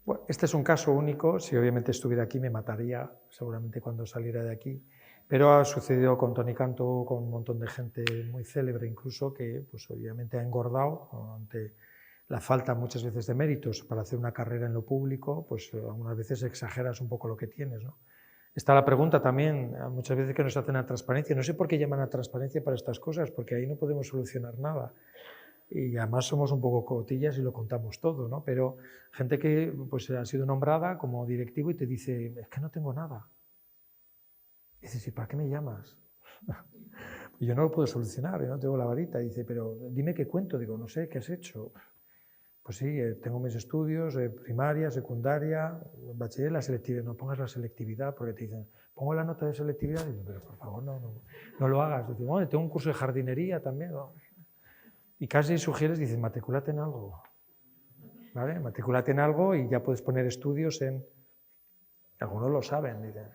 Bueno, este es un caso único, si obviamente estuviera aquí me mataría, seguramente cuando saliera de aquí, pero ha sucedido con Toni Cantó, con un montón de gente muy célebre incluso, que pues obviamente ha engordado ante la falta muchas veces de méritos para hacer una carrera en lo público, pues algunas veces exageras un poco lo que tienes, ¿no? Está la pregunta también, muchas veces que nos hacen a transparencia, no sé por qué llaman a transparencia para estas cosas, porque ahí no podemos solucionar nada. Y además somos un poco cotillas y lo contamos todo, ¿no? Pero gente que pues, ha sido nombrada como directivo y te dice, es que no tengo nada. Y dices, ¿y para qué me llamas? Y yo no lo puedo solucionar, yo no tengo la varita. Y dice, pero dime qué cuento. Digo, no sé, ¿qué has hecho? Pues sí, tengo mis estudios, primaria, secundaria, bachiller, la selectividad. No pongas la selectividad porque te dicen, pongo la nota de selectividad. Y digo, pero por favor, no lo hagas. Digo, bueno, tengo un curso de jardinería también. ¿No? Y casi sugieres, dices, matricúlate en algo, ¿vale? Matricúlate en algo y ya puedes poner estudios en... Algunos lo saben, dicen,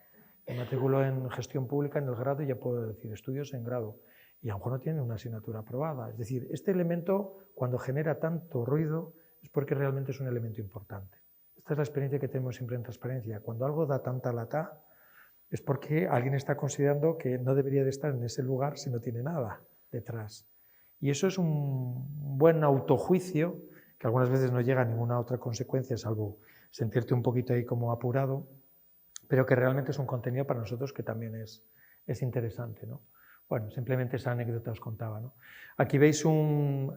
me matriculo en gestión pública en el grado y ya puedo decir estudios en grado. Y a lo mejor no tienen una asignatura aprobada. Es decir, este elemento, cuando genera tanto ruido, es porque realmente es un elemento importante. Esta es la experiencia que tenemos siempre en transparencia. Cuando algo da tanta lata, es porque alguien está considerando que no debería de estar en ese lugar si no tiene nada detrás. Y eso es un buen autojuicio, que algunas veces no llega a ninguna otra consecuencia, salvo sentirte un poquito ahí como apurado, pero que realmente es un contenido para nosotros que también es interesante, ¿no? Bueno, simplemente esa anécdota os contaba, ¿no? Aquí veis un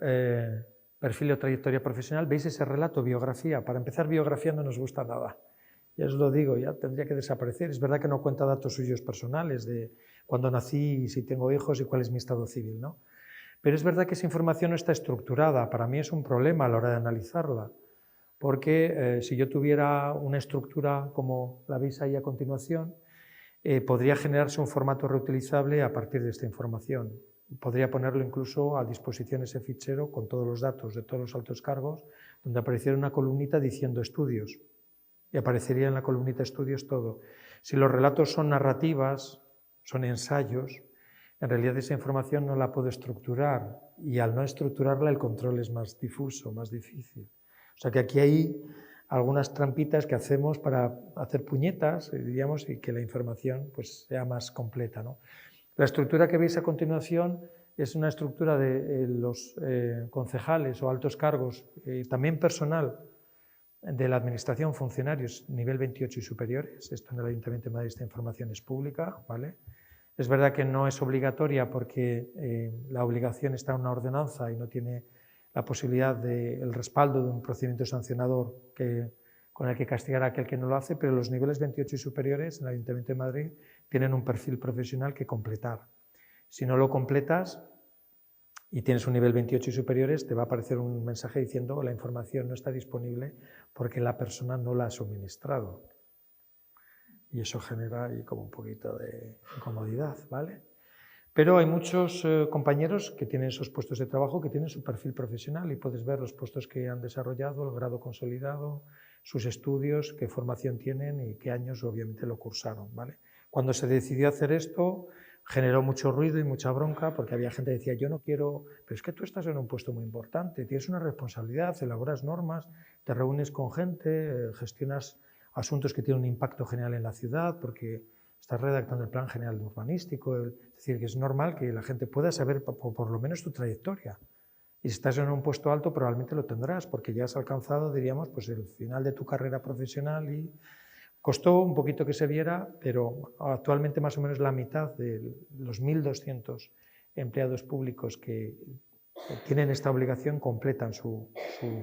perfil o trayectoria profesional, veis ese relato, biografía. Para empezar, biografía no nos gusta nada. Ya os lo digo, ya tendría que desaparecer. Es verdad que no cuenta datos suyos personales de cuándo nací, si tengo hijos y cuál es mi estado civil, ¿no? Pero es verdad que esa información no está estructurada. Para mí es un problema a la hora de analizarla, porque si yo tuviera una estructura como la veis ahí a continuación, podría generarse un formato reutilizable a partir de esta información. Podría ponerlo incluso a disposición ese fichero con todos los datos de todos los altos cargos, donde apareciera una columnita diciendo estudios, y aparecería en la columnita estudios todo. Si los relatos son narrativas, son ensayos, en realidad esa información no la puedo estructurar y al no estructurarla el control es más difuso, más difícil. O sea que aquí hay algunas trampitas que hacemos para hacer puñetas, diríamos, y que la información pues, sea más completa, ¿no? La estructura que veis a continuación es una estructura de los concejales o altos cargos, también personal de la administración, funcionarios nivel 28 y superiores. Esto en el Ayuntamiento de Madrid, esta información es pública, ¿vale? Es verdad que no es obligatoria porque la obligación está en una ordenanza y no tiene la posibilidad del respaldo de un procedimiento sancionador con el que castigar a aquel que no lo hace, pero los niveles 28 y superiores en el Ayuntamiento de Madrid tienen un perfil profesional que completar. Si no lo completas y tienes un nivel 28 y superiores, te va a aparecer un mensaje diciendo la información no está disponible porque la persona no la ha suministrado. Y eso genera ahí como un poquito de incomodidad, ¿vale? Pero hay muchos compañeros que tienen esos puestos de trabajo que tienen su perfil profesional y puedes ver los puestos que han desarrollado, el grado consolidado, sus estudios, qué formación tienen y qué años obviamente lo cursaron, ¿vale? Cuando se decidió hacer esto, generó mucho ruido y mucha bronca porque había gente que decía, yo no quiero, pero es que tú estás en un puesto muy importante, tienes una responsabilidad, elaboras normas, te reúnes con gente, gestionas asuntos que tienen un impacto general en la ciudad porque estás redactando el plan general urbanístico, es decir, que es normal que la gente pueda saber por lo menos tu trayectoria. Y si estás en un puesto alto probablemente lo tendrás porque ya has alcanzado, diríamos, pues el final de tu carrera profesional y costó un poquito que se viera, pero actualmente más o menos la mitad de los 1.200 empleados públicos que tienen esta obligación completan su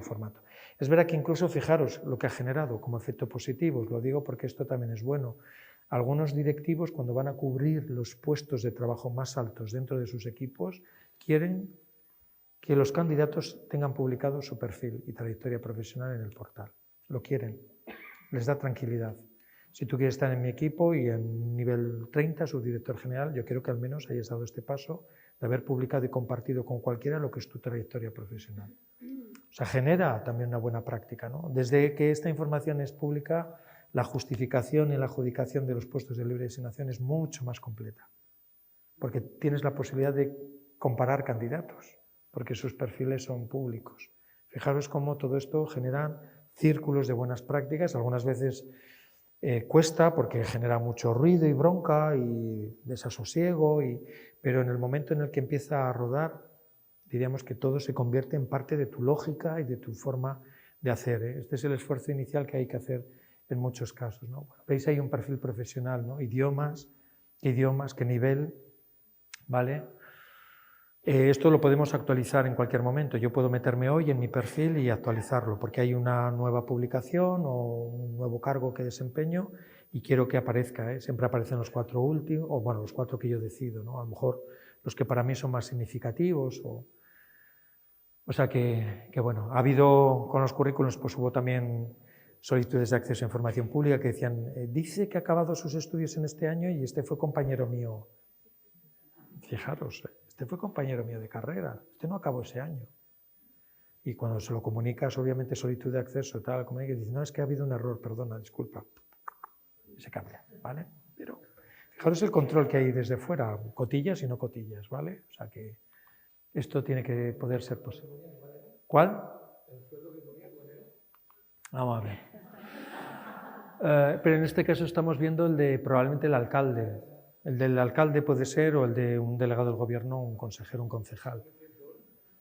formato. Es verdad que incluso, fijaros, lo que ha generado como efecto positivo, os lo digo porque esto también es bueno, algunos directivos cuando van a cubrir los puestos de trabajo más altos dentro de sus equipos quieren que los candidatos tengan publicado su perfil y trayectoria profesional en el portal. Lo quieren, les da tranquilidad. Si tú quieres estar en mi equipo y en nivel 30, subdirector general, yo quiero que al menos hayas dado este paso de haber publicado y compartido con cualquiera lo que es tu trayectoria profesional. O sea, genera también una buena práctica, ¿no? Desde que esta información es pública, la justificación y la adjudicación de los puestos de libre designación es mucho más completa, porque tienes la posibilidad de comparar candidatos, porque sus perfiles son públicos. Fijaros cómo todo esto genera círculos de buenas prácticas, algunas veces cuesta porque genera mucho ruido y bronca y desasosiego, pero en el momento en el que empieza a rodar, diríamos que todo se convierte en parte de tu lógica y de tu forma de hacer. Este es el esfuerzo inicial que hay que hacer en muchos casos, ¿no? Bueno, veis ahí un perfil profesional, ¿no? Idiomas, qué nivel, ¿vale? Esto lo podemos actualizar en cualquier momento. Yo puedo meterme hoy en mi perfil y actualizarlo porque hay una nueva publicación o un nuevo cargo que desempeño y quiero que aparezca, ¿eh? Siempre aparecen los 4 últimos, o bueno, los 4 que yo decido, ¿no? A lo mejor los que para mí son más significativos. O sea que bueno, ha habido con los currículos, pues hubo también solicitudes de acceso a información pública que decían, dice que ha acabado sus estudios en este año y este fue compañero mío. Fijaros, este fue compañero mío de carrera, este no acabó ese año. Y cuando se lo comunicas, obviamente, solicitud de acceso, tal, como que dice, no, es que ha habido un error, perdona, disculpa. Y se cambia, ¿vale? Pero fijaros el control que hay desde fuera, cotillas y no cotillas, ¿vale? O sea que esto tiene que poder ser posible. ¿Cuál? Vamos a ver. Pero en este caso estamos viendo el de probablemente el alcalde. El del alcalde puede ser, o el de un delegado del gobierno, un consejero, un concejal.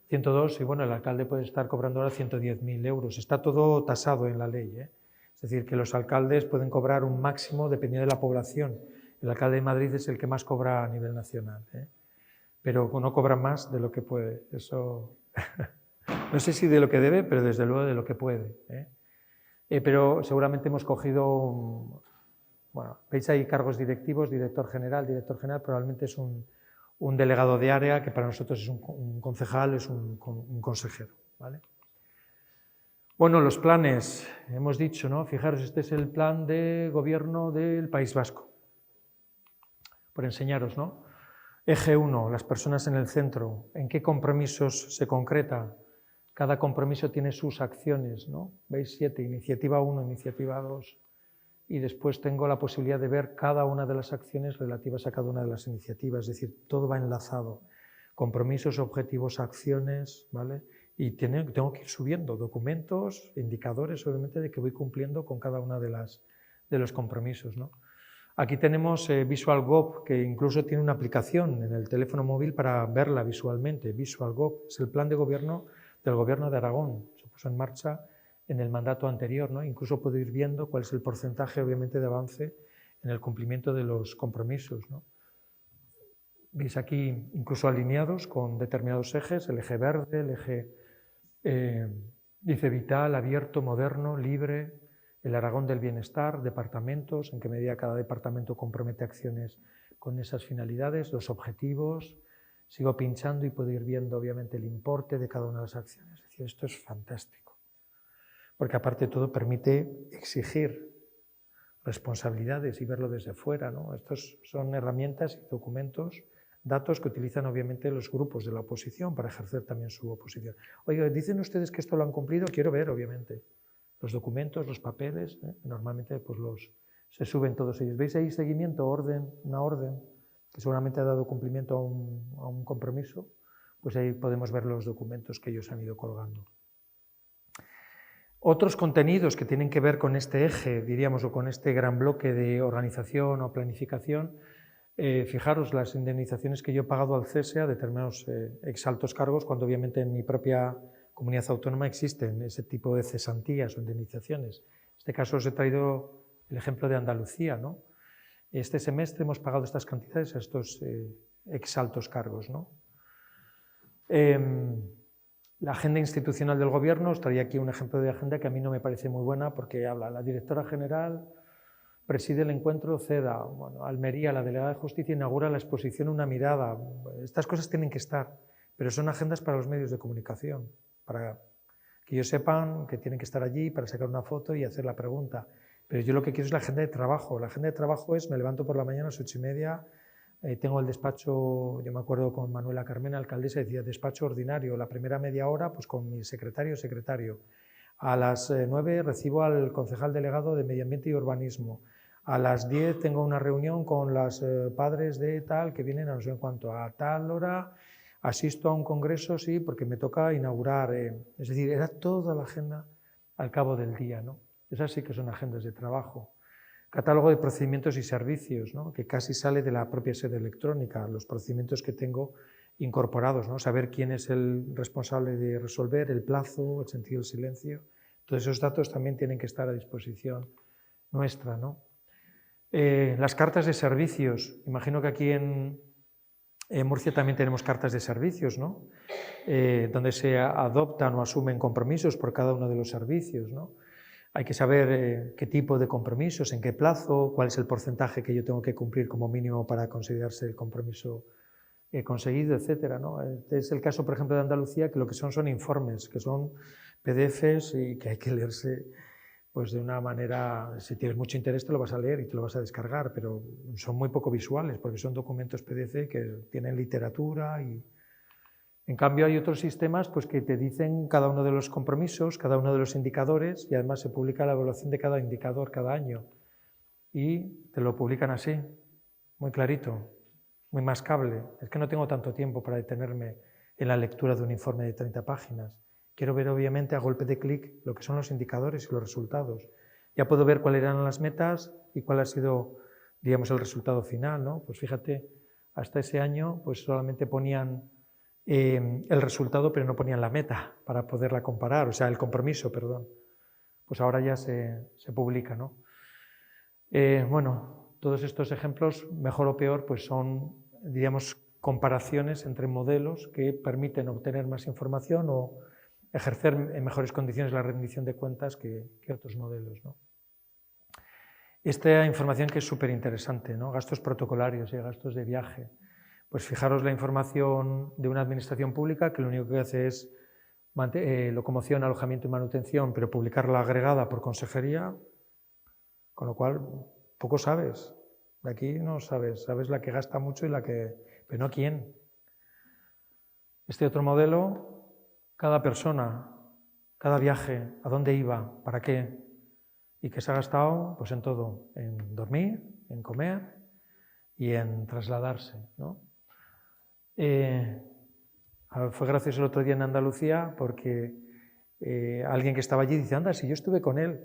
102, y bueno, el alcalde puede estar cobrando ahora 110.000 euros. Está todo tasado en la ley, ¿eh? Es decir, que los alcaldes pueden cobrar un máximo dependiendo de la población. El alcalde de Madrid es el que más cobra a nivel nacional, ¿eh? Pero no cobra más de lo que puede. Eso no sé si de lo que debe, pero desde luego de lo que puede, ¿eh? Pero seguramente hemos cogido, bueno, veis ahí cargos directivos, director general, probablemente es un delegado de área, que para nosotros es un concejal, es un consejero, ¿vale? Bueno, los planes, hemos dicho, ¿no? Fijaros, este es el plan de gobierno del País Vasco. Por enseñaros, ¿no? Eje 1, las personas en el centro. ¿En qué compromisos se concreta? Cada compromiso tiene sus acciones, ¿no? Veis 7, iniciativa 1, iniciativa 2. y después tengo la posibilidad de ver cada una de las acciones relativas a cada una de las iniciativas, es decir, todo va enlazado, compromisos, objetivos, acciones, ¿vale? Y tengo que ir subiendo documentos, indicadores, obviamente, de que voy cumpliendo con cada una de los compromisos, ¿no? Aquí tenemos VisualGov, que incluso tiene una aplicación en el teléfono móvil para verla visualmente. VisualGov es el plan de gobierno del Gobierno de Aragón. Se puso en marcha en el mandato anterior, ¿no? Incluso puedo ir viendo cuál es el porcentaje, obviamente, de avance en el cumplimiento de los compromisos, ¿no? Veis aquí incluso alineados con determinados ejes, el eje verde, el eje, dice vital, abierto, moderno, libre, el Aragón del bienestar, departamentos, en qué medida cada departamento compromete acciones con esas finalidades, los objetivos. Sigo pinchando y puedo ir viendo, obviamente, el importe de cada una de las acciones. Es decir, esto es fantástico, porque aparte de todo permite exigir responsabilidades y verlo desde fuera, ¿no? Estos son herramientas y documentos, datos que utilizan obviamente los grupos de la oposición para ejercer también su oposición. Oiga, ¿dicen ustedes que esto lo han cumplido? Quiero ver, obviamente, los documentos, los papeles, normalmente pues se suben todos ellos. ¿Veis ahí seguimiento, orden, una orden que seguramente ha dado cumplimiento a un compromiso? Pues ahí podemos ver los documentos que ellos han ido colgando. Otros contenidos que tienen que ver con este eje, diríamos, o con este gran bloque de organización o planificación, fijaros las indemnizaciones que yo he pagado al CESE a determinados exaltos cargos, cuando obviamente en mi propia comunidad autónoma existen ese tipo de cesantías o indemnizaciones. En este caso os he traído el ejemplo de Andalucía, ¿no? Este semestre hemos pagado estas cantidades a estos exaltos cargos, ¿no? La agenda institucional del Gobierno, os traía aquí un ejemplo de agenda que a mí no me parece muy buena porque habla la directora general, preside el encuentro CEDA, bueno, Almería, la delegada de Justicia, inaugura la exposición Una mirada. Estas cosas tienen que estar, pero son agendas para los medios de comunicación, para que ellos sepan que tienen que estar allí para sacar una foto y hacer la pregunta. Pero yo lo que quiero es la agenda de trabajo. La agenda de trabajo es, me levanto por la mañana a las 8:30, tengo el despacho, yo me acuerdo con Manuela Carmena, alcaldesa, decía despacho ordinario, la primera media hora pues con mi secretario. A las 9 recibo al concejal delegado de Medio Ambiente y Urbanismo. A las 10 tengo una reunión con los padres de tal que vienen a no sé en cuánto. A tal hora asisto a un congreso, sí, porque me toca inaugurar. Es decir, era toda la agenda al cabo del día, ¿no? Esas sí que son agendas de trabajo. Catálogo de procedimientos y servicios, ¿no? Que casi sale de la propia sede electrónica, los procedimientos que tengo incorporados, ¿no? Saber quién es el responsable de resolver, el plazo, el sentido del silencio. Todos esos datos también tienen que estar a disposición nuestra, ¿no? Las cartas de servicios. Imagino que aquí en Murcia también tenemos cartas de servicios, ¿no? Donde se adoptan o asumen compromisos por cada uno de los servicios, ¿no? Hay que saber qué tipo de compromisos, en qué plazo, cuál es el porcentaje que yo tengo que cumplir como mínimo para considerarse el compromiso conseguido, etcétera, ¿no? Este es el caso, por ejemplo, de Andalucía, que lo que son informes, que son PDFs y que hay que leerse pues de una manera, si tienes mucho interés te lo vas a leer y te lo vas a descargar, pero son muy poco visuales porque son documentos PDF que tienen literatura y... En cambio hay otros sistemas pues, que te dicen cada uno de los compromisos, cada uno de los indicadores y además se publica la evaluación de cada indicador cada año y te lo publican así, muy clarito, muy mascable. Es que no tengo tanto tiempo para detenerme en la lectura de un informe de 30 páginas. Quiero ver obviamente a golpe de clic lo que son los indicadores y los resultados. Ya puedo ver cuáles eran las metas y cuál ha sido, digamos, el resultado final, ¿no? Pues fíjate, hasta ese año pues solamente ponían el resultado, pero no ponían la meta para poderla comparar, o sea, el compromiso, perdón. Pues ahora ya se publica, ¿no? Bueno, todos estos ejemplos, mejor o peor, pues son, diríamos, comparaciones entre modelos que permiten obtener más información o ejercer en mejores condiciones la rendición de cuentas que otros modelos, ¿no? Esta información que es súper interesante, ¿no? Gastos protocolarios y gastos de viaje. Pues fijaros la información de una administración pública que lo único que hace es locomoción, alojamiento y manutención, pero publicarla agregada por consejería, con lo cual poco sabes. De aquí no sabes, sabes la que gasta mucho y la que... pero no quién. Este otro modelo, cada persona, cada viaje, a dónde iba, para qué. y que se ha gastado pues, en todo, en dormir, en comer y en trasladarse, ¿no? Fue gracioso el otro día en Andalucía porque alguien que estaba allí dice, anda, si yo estuve con él,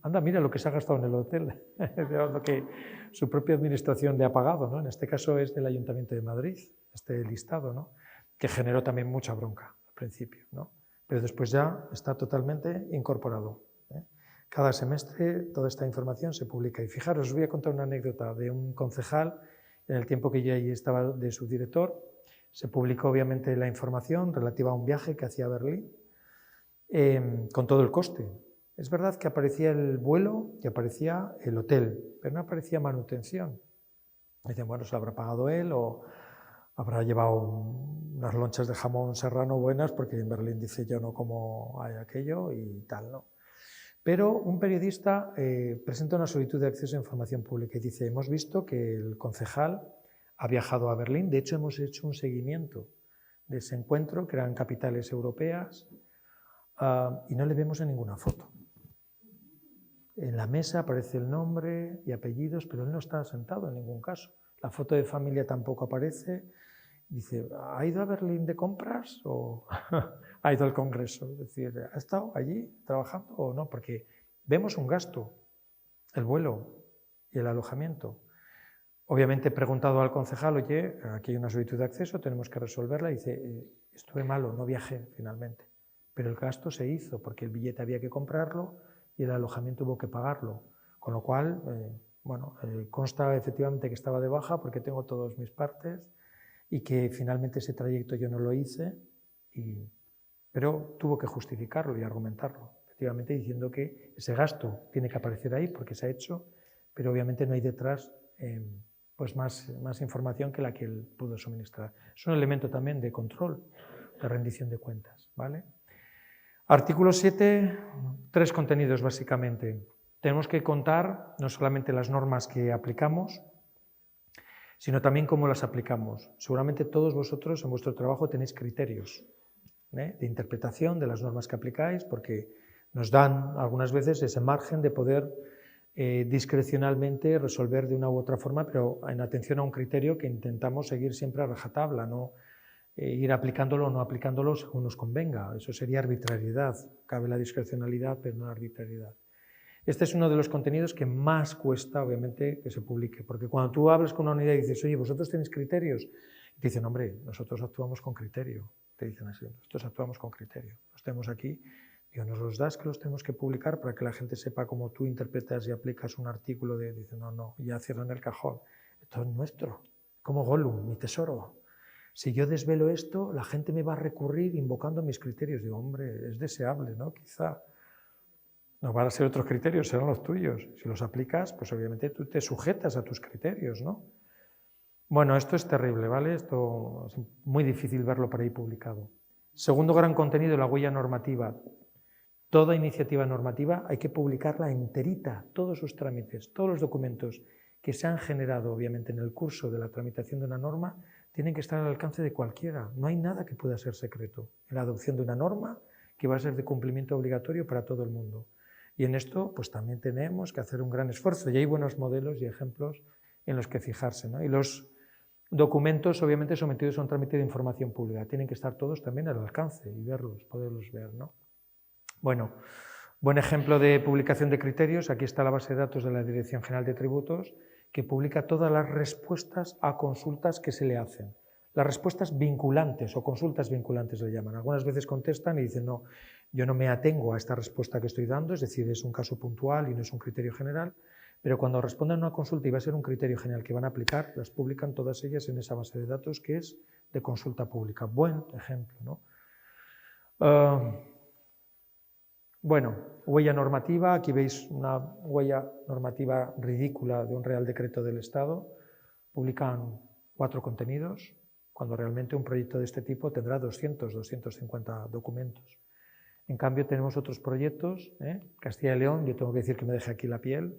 anda, mira lo que se ha gastado en el hotel, lo que su propia administración le ha pagado, ¿no? En este caso es del Ayuntamiento de Madrid, este listado, ¿no? Que generó también mucha bronca al principio, ¿no? Pero después ya está totalmente incorporado, ¿eh? Cada semestre toda esta información se publica. Y fijaros, os voy a contar una anécdota de un concejal, en el tiempo que yo allí estaba de subdirector, se publicó obviamente la información relativa a un viaje que hacía a Berlín, con todo el coste. Es verdad que aparecía el vuelo y aparecía el hotel, pero no aparecía manutención. Dicen, bueno, se lo habrá pagado él o habrá llevado unas lonchas de jamón serrano buenas, porque en Berlín dice yo no como hay aquello y tal, ¿no? Pero un periodista presenta una solicitud de acceso a información pública y dice, hemos visto que el concejal ha viajado a Berlín, de hecho hemos hecho un seguimiento de ese encuentro, que eran capitales europeas, y no le vemos en ninguna foto. En la mesa aparece el nombre y apellidos, pero él no está sentado en ningún caso. La foto de familia tampoco aparece. Dice, ¿ha ido a Berlín de compras o ha ido al Congreso? Es decir, ¿ha estado allí trabajando o no? Porque vemos un gasto, el vuelo y el alojamiento. Obviamente he preguntado al concejal, oye, aquí hay una solicitud de acceso, tenemos que resolverla. Y dice, estuve malo, no viajé finalmente. Pero el gasto se hizo porque el billete había que comprarlo y el alojamiento hubo que pagarlo. Con lo cual, consta efectivamente que estaba de baja porque tengo todos mis partes y que finalmente ese trayecto yo no lo hice, pero tuvo que justificarlo y argumentarlo, efectivamente diciendo que ese gasto tiene que aparecer ahí porque se ha hecho, pero obviamente no hay detrás pues más información que la que él pudo suministrar. Es un elemento también de control, de rendición de cuentas, ¿vale? Artículo 7, 3 contenidos básicamente. Tenemos que contar no solamente las normas que aplicamos, sino también cómo las aplicamos. Seguramente todos vosotros en vuestro trabajo tenéis criterios de interpretación de las normas que aplicáis, porque nos dan algunas veces ese margen de poder discrecionalmente resolver de una u otra forma, pero en atención a un criterio que intentamos seguir siempre a rajatabla, no ir aplicándolo o no aplicándolo según nos convenga. Eso sería arbitrariedad. Cabe la discrecionalidad, pero no la arbitrariedad. Este es uno de los contenidos que más cuesta, obviamente, que se publique, porque cuando tú hablas con una unidad y dices, oye, ¿vosotros tenéis criterios? Y te dicen, hombre, nosotros actuamos con criterio. Te dicen así, nosotros actuamos con criterio. Los tenemos aquí, digo, nos los das que los tenemos que publicar para que la gente sepa cómo tú interpretas y aplicas un artículo de, dicen, no, ya cierran el cajón. Esto es nuestro, como Gollum, mi tesoro. Si yo desvelo esto, la gente me va a recurrir invocando mis criterios. Digo, hombre, es deseable, ¿no? Quizá. No van a ser otros criterios, serán los tuyos. Si los aplicas, pues obviamente tú te sujetas a tus criterios, ¿no? Bueno, esto es terrible, ¿vale? Esto es muy difícil verlo por ahí publicado. Segundo gran contenido, la huella normativa. Toda iniciativa normativa hay que publicarla enterita, todos sus trámites, todos los documentos que se han generado, obviamente, en el curso de la tramitación de una norma, tienen que estar al alcance de cualquiera. No hay nada que pueda ser secreto en la adopción de una norma que va a ser de cumplimiento obligatorio para todo el mundo. Y en esto, pues también tenemos que hacer un gran esfuerzo. Y hay buenos modelos y ejemplos en los que fijarse, ¿no? Y los documentos, obviamente, sometidos a un trámite de información pública. Tienen que estar todos también al alcance y verlos, poderlos ver, ¿no? Bueno, buen ejemplo de publicación de criterios. Aquí está la base de datos de la Dirección General de Tributos, que publica todas las respuestas a consultas que se le hacen. Las respuestas vinculantes o consultas vinculantes le llaman. Algunas veces contestan y dicen, no, yo no me atengo a esta respuesta que estoy dando, es decir, es un caso puntual y no es un criterio general, pero cuando respondan a una consulta y va a ser un criterio general que van a aplicar, las publican todas ellas en esa base de datos que es de consulta pública. Buen ejemplo, ¿no? Bueno, huella normativa, aquí veis una huella normativa ridícula de un Real Decreto del Estado. Publican 4 contenidos, cuando realmente un proyecto de este tipo tendrá 200, 250 documentos. En cambio, tenemos otros proyectos, Castilla y León, yo tengo que decir que me deje aquí la piel.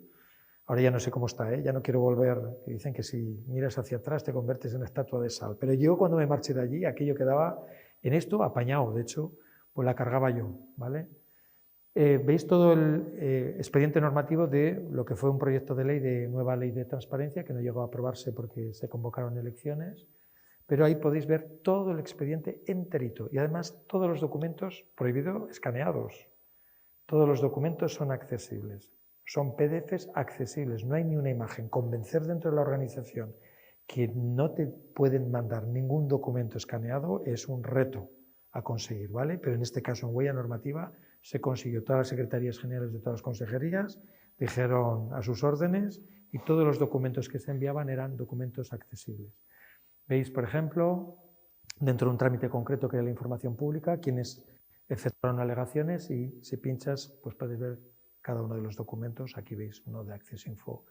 Ahora ya no sé cómo está, ya no quiero volver. Dicen que si miras hacia atrás te conviertes en estatua de sal. Pero yo cuando me marché de allí, aquello quedaba en esto apañado. De hecho, pues la cargaba yo, ¿vale? Veis todo el expediente normativo de lo que fue un proyecto de ley de nueva ley de transparencia que no llegó a aprobarse porque se convocaron elecciones, pero ahí podéis ver todo el expediente enterito y además todos los documentos, prohibido escaneados, todos los documentos son accesibles, son PDFs accesibles, no hay ni una imagen. Convencer dentro de la organización que no te pueden mandar ningún documento escaneado es un reto a conseguir, ¿vale? Pero en este caso en huella normativa se consiguió. Todas las secretarías generales de todas las consejerías dijeron a sus órdenes y todos los documentos que se enviaban eran documentos accesibles. Veis, por ejemplo, dentro de un trámite concreto que era la información pública, quienes efectuaron alegaciones y si pinchas, pues puedes ver cada uno de los documentos. Aquí veis uno de Access Info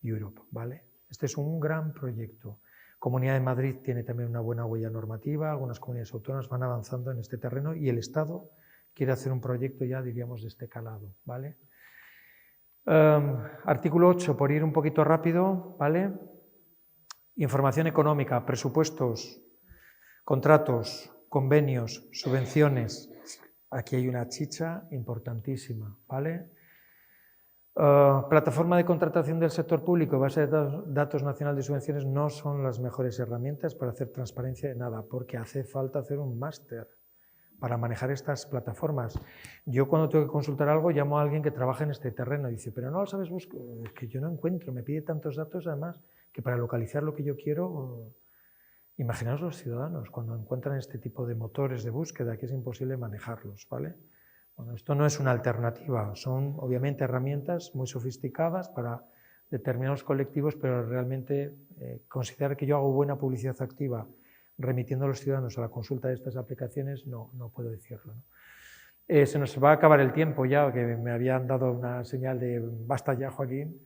Europe, ¿vale? Este es un gran proyecto. Comunidad de Madrid tiene también una buena huella normativa, algunas comunidades autónomas van avanzando en este terreno y el Estado quiere hacer un proyecto ya, diríamos, de este calado, ¿vale? Artículo 8, por ir un poquito rápido, ¿vale? Información económica, presupuestos, contratos, convenios, subvenciones. Aquí hay una chicha importantísima, ¿vale? Plataforma de contratación del sector público, base de datos nacional de subvenciones, no son las mejores herramientas para hacer transparencia de nada, porque hace falta hacer un máster para manejar estas plataformas. Yo cuando tengo que consultar algo llamo a alguien que trabaja en este terreno y dice, pero no lo sabes, es que yo no encuentro, me pide tantos datos además que para localizar lo que yo quiero, imaginaos los ciudadanos cuando encuentran este tipo de motores de búsqueda que es imposible manejarlos, ¿vale? Bueno, esto no es una alternativa, son obviamente herramientas muy sofisticadas para determinados colectivos, pero realmente considerar que yo hago buena publicidad activa remitiendo a los ciudadanos a la consulta de estas aplicaciones, no puedo decirlo, ¿no? Se nos va a acabar el tiempo ya, que me habían dado una señal de basta ya, Joaquín,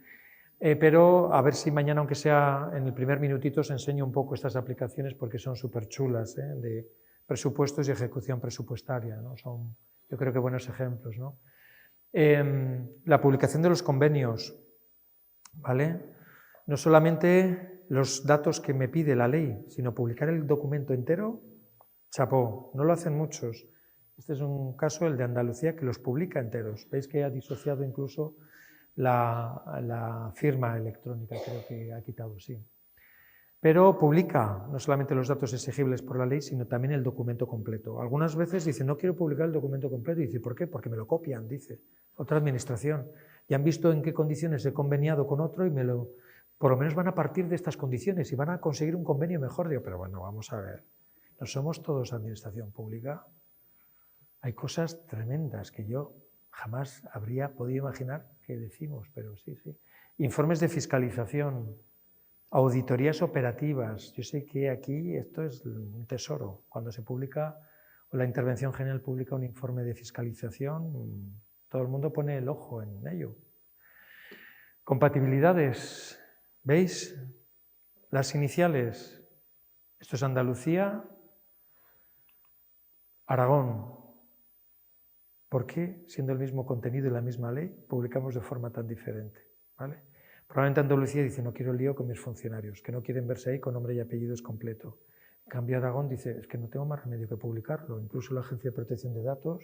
pero a ver si mañana, aunque sea en el primer minutito, os enseño un poco estas aplicaciones porque son súper chulas, de presupuestos y ejecución presupuestaria, ¿no? Son, yo creo que buenos ejemplos, ¿no? La publicación de los convenios, ¿vale? No solamente los datos que me pide la ley, sino publicar el documento entero, chapó, no lo hacen muchos. Este es un caso, el de Andalucía, que los publica enteros. Veis que ha disociado incluso la firma electrónica, creo que ha quitado, sí. Pero publica no solamente los datos exigibles por la ley, sino también el documento completo. Algunas veces dice, no quiero publicar el documento completo, y dice, ¿por qué? Porque me lo copian, dice otra administración. Y han visto en qué condiciones he conveniado con otro y por lo menos van a partir de estas condiciones y van a conseguir un convenio mejor. Digo, pero bueno, vamos a ver, ¿no somos todos administración pública? Hay cosas tremendas que yo jamás habría podido imaginar que decimos, pero sí, sí. Informes de fiscalización, auditorías operativas. Yo sé que aquí esto es un tesoro. Cuando se publica, o la Intervención General publica un informe de fiscalización, todo el mundo pone el ojo en ello. Compatibilidades, ¿veis? Las iniciales, esto es Andalucía, Aragón. ¿Por qué, siendo el mismo contenido y la misma ley, publicamos de forma tan diferente? ¿Vale? Probablemente Andalucía dice, no quiero lío con mis funcionarios, que no quieren verse ahí con nombre y apellidos completo. En cambio, Aragón dice, es que no tengo más remedio que publicarlo. Incluso la Agencia de Protección de Datos,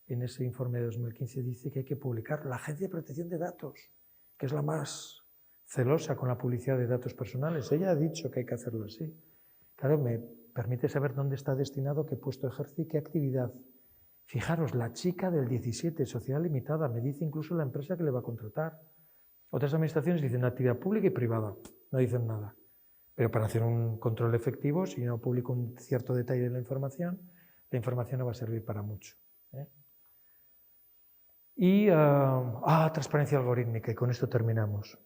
en ese informe de 2015, dice que hay que publicarlo. La Agencia de Protección de Datos, que es la más celosa con la publicidad de datos personales, ella ha dicho que hay que hacerlo así. Claro, me permite saber dónde está destinado, qué puesto ejerce y qué actividad. Fijaros, la chica del 17, sociedad limitada, me dice incluso la empresa que le va a contratar. Otras administraciones dicen actividad pública y privada, no dicen nada. Pero para hacer un control efectivo, si no publico un cierto detalle de la información no va a servir para mucho. Y transparencia algorítmica, y con esto terminamos.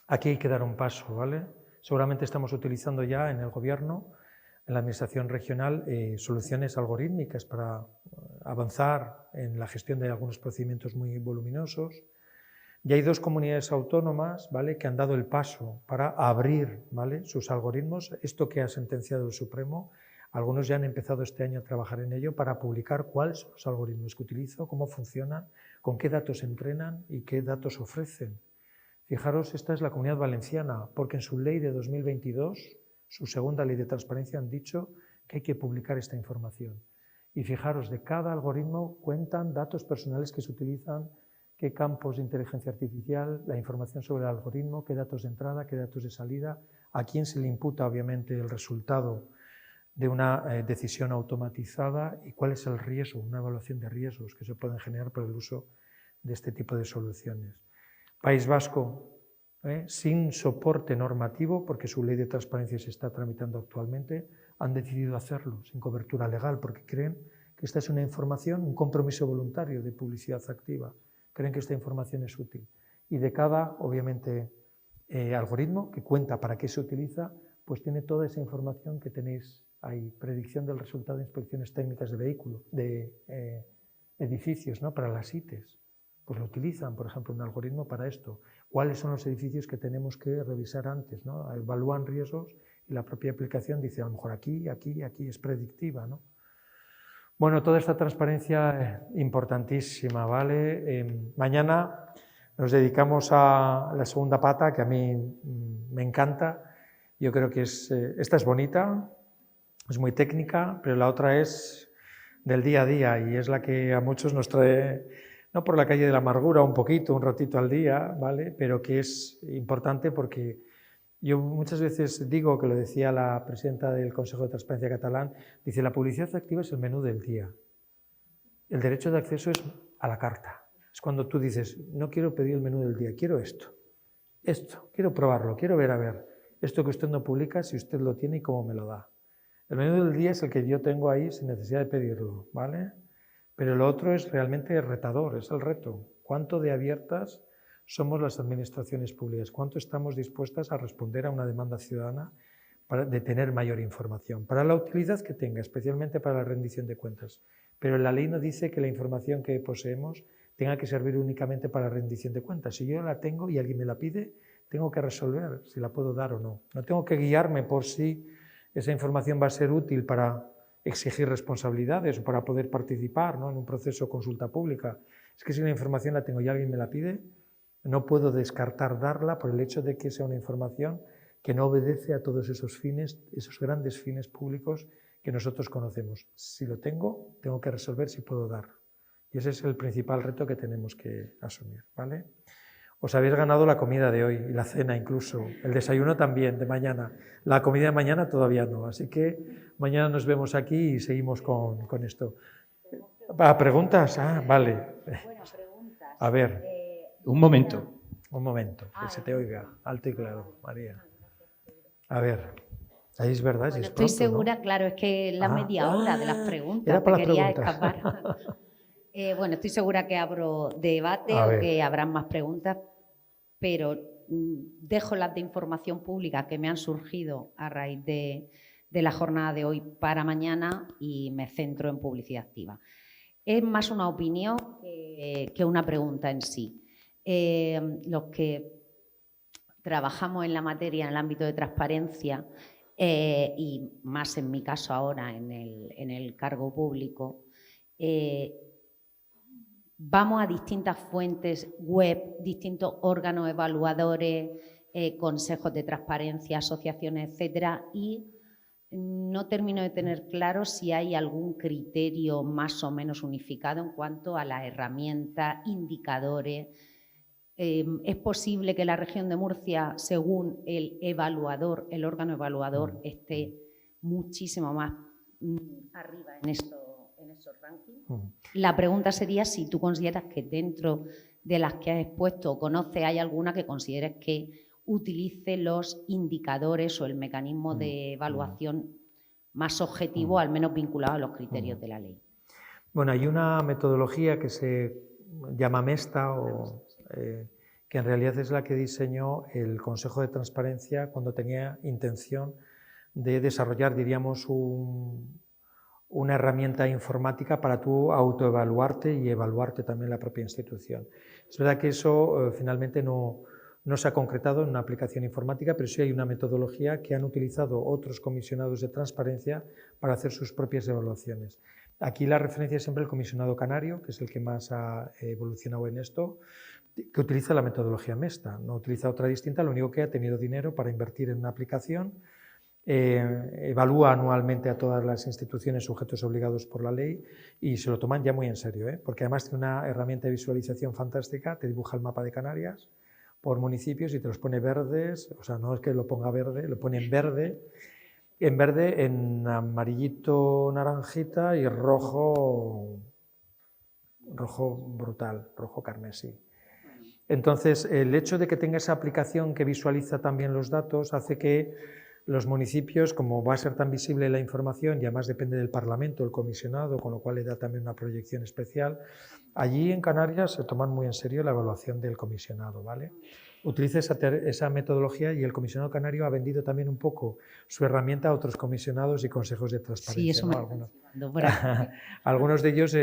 Aquí hay que dar un paso, ¿vale? Seguramente estamos utilizando ya en el gobierno, en la administración regional, soluciones algorítmicas para avanzar en la gestión de algunos procedimientos muy voluminosos. Y hay dos comunidades autónomas, ¿vale?, que han dado el paso para abrir, ¿vale?, sus algoritmos. Esto que ha sentenciado el Supremo, algunos ya han empezado este año a trabajar en ello para publicar cuáles son los algoritmos que utilizo, cómo funcionan, con qué datos entrenan y qué datos ofrecen. Fijaros, esta es la Comunidad Valenciana, porque en su ley de 2022, su segunda ley de transparencia, han dicho que hay que publicar esta información. Y fijaros, de cada algoritmo cuentan datos personales que se utilizan, qué campos de inteligencia artificial, la información sobre el algoritmo, qué datos de entrada, qué datos de salida, a quién se le imputa obviamente el resultado de una decisión automatizada y cuál es el riesgo, una evaluación de riesgos que se pueden generar por el uso de este tipo de soluciones. País Vasco, sin soporte normativo, porque su ley de transparencia se está tramitando actualmente, han decidido hacerlo sin cobertura legal, porque creen que esta es una información, un compromiso voluntario de publicidad activa. Creen que esta información es útil. Y de cada, obviamente, algoritmo que cuenta para qué se utiliza, pues tiene toda esa información que tenéis ahí. Predicción del resultado de inspecciones técnicas de vehículos, de edificios, ¿no? Para las ITES. Pues lo utilizan, por ejemplo, un algoritmo para esto. ¿Cuáles son los edificios que tenemos que revisar antes, ¿no? Evalúan riesgos y la propia aplicación dice, a lo mejor aquí, aquí, aquí, es predictiva, ¿no? Bueno, toda esta transparencia importantísima, ¿vale? Mañana nos dedicamos a la segunda pata, que a mí me encanta. Yo creo que esta es bonita, es muy técnica, pero la otra es del día a día y es la que a muchos nos trae, no por la calle de la amargura un poquito, un ratito al día, ¿vale? Pero que es importante porque yo muchas veces digo, que lo decía la presidenta del Consejo de Transparencia catalán, dice, la publicidad activa es el menú del día. El derecho de acceso es a la carta. Es cuando tú dices, no quiero pedir el menú del día, quiero esto, quiero probarlo, quiero ver, a ver, esto que usted no publica, si usted lo tiene y cómo me lo da. El menú del día es el que yo tengo ahí sin necesidad de pedirlo, ¿vale? Pero lo otro es realmente retador, es el reto. ¿Cuánto de abiertas somos las administraciones públicas? ¿Cuánto estamos dispuestas a responder a una demanda ciudadana de tener mayor información? Para la utilidad que tenga, especialmente para la rendición de cuentas. Pero la ley no dice que la información que poseemos tenga que servir únicamente para la rendición de cuentas. Si yo la tengo y alguien me la pide, tengo que resolver si la puedo dar o no. No tengo que guiarme por si esa información va a ser útil para exigir responsabilidades o para poder participar, ¿no? En un proceso de consulta pública. Es que si la información la tengo y alguien me la pide, no puedo descartar darla por el hecho de que sea una información que no obedece a todos esos fines, esos grandes fines públicos que nosotros conocemos. Si lo tengo, tengo que resolver si puedo dar. Y ese es el principal reto que tenemos que asumir, ¿vale? Os habéis ganado la comida de hoy y la cena incluso, el desayuno también de mañana. La comida de mañana todavía no, así que mañana nos vemos aquí y seguimos con esto. ¿Preguntas? Vale. Bueno, preguntas. A ver. Un momento. Un momento, que se te oiga alto y claro, María. A ver, ahí es verdad, Bueno, es estoy pronto, segura, ¿no? claro, es que la media hora de las preguntas, era para te las quería preguntas. escapar. Bueno, estoy segura que abro debate A o ver. que habrán más preguntas, pero dejo las de información pública que me han surgido a raíz de la jornada de hoy para mañana y me centro en publicidad activa. Es más una opinión que una pregunta en sí. Los que trabajamos en la materia en el ámbito de transparencia y más en mi caso ahora en el cargo público, vamos a distintas fuentes web, distintos órganos evaluadores, consejos de transparencia, asociaciones, etcétera, y no termino de tener claro si hay algún criterio más o menos unificado en cuanto a las herramientas, indicadores. Es posible que la región de Murcia, según el evaluador, el órgano evaluador, esté muchísimo más arriba en esos rankings. La pregunta sería si tú consideras que dentro de las que has expuesto o conoces, hay alguna que consideres que utilice los indicadores o el mecanismo de evaluación más objetivo, al menos vinculado a los criterios de la ley. Bueno, hay una metodología que se llama MESTA, que en realidad es la que diseñó el Consejo de Transparencia cuando tenía intención de desarrollar, diríamos, una herramienta informática para tú autoevaluarte y evaluarte también la propia institución. Es verdad que eso finalmente no se ha concretado en una aplicación informática, pero sí hay una metodología que han utilizado otros comisionados de transparencia para hacer sus propias evaluaciones. Aquí la referencia es siempre el comisionado canario, que es el que más ha evolucionado en esto, que utiliza la metodología MESTA, no utiliza otra distinta, lo único que ha tenido dinero para invertir en una aplicación evalúa anualmente a todas las instituciones sujetos obligados por la ley y se lo toman ya muy en serio, porque además tiene una herramienta de visualización fantástica, te dibuja el mapa de Canarias por municipios y te los pone verdes, o sea, no es que lo ponga verde, lo pone en verde, en amarillito, naranjita y rojo brutal, rojo carmesí. Entonces, el hecho de que tenga esa aplicación que visualiza también los datos hace que los municipios, como va a ser tan visible la información y además depende del Parlamento, el comisionado, con lo cual le da también una proyección especial, allí en Canarias se toman muy en serio la evaluación del comisionado, ¿vale? Utiliza esa metodología y el comisionado canario ha vendido también un poco su herramienta a otros comisionados y consejos de transparencia. Sí, eso ¿no? Algunos de ellos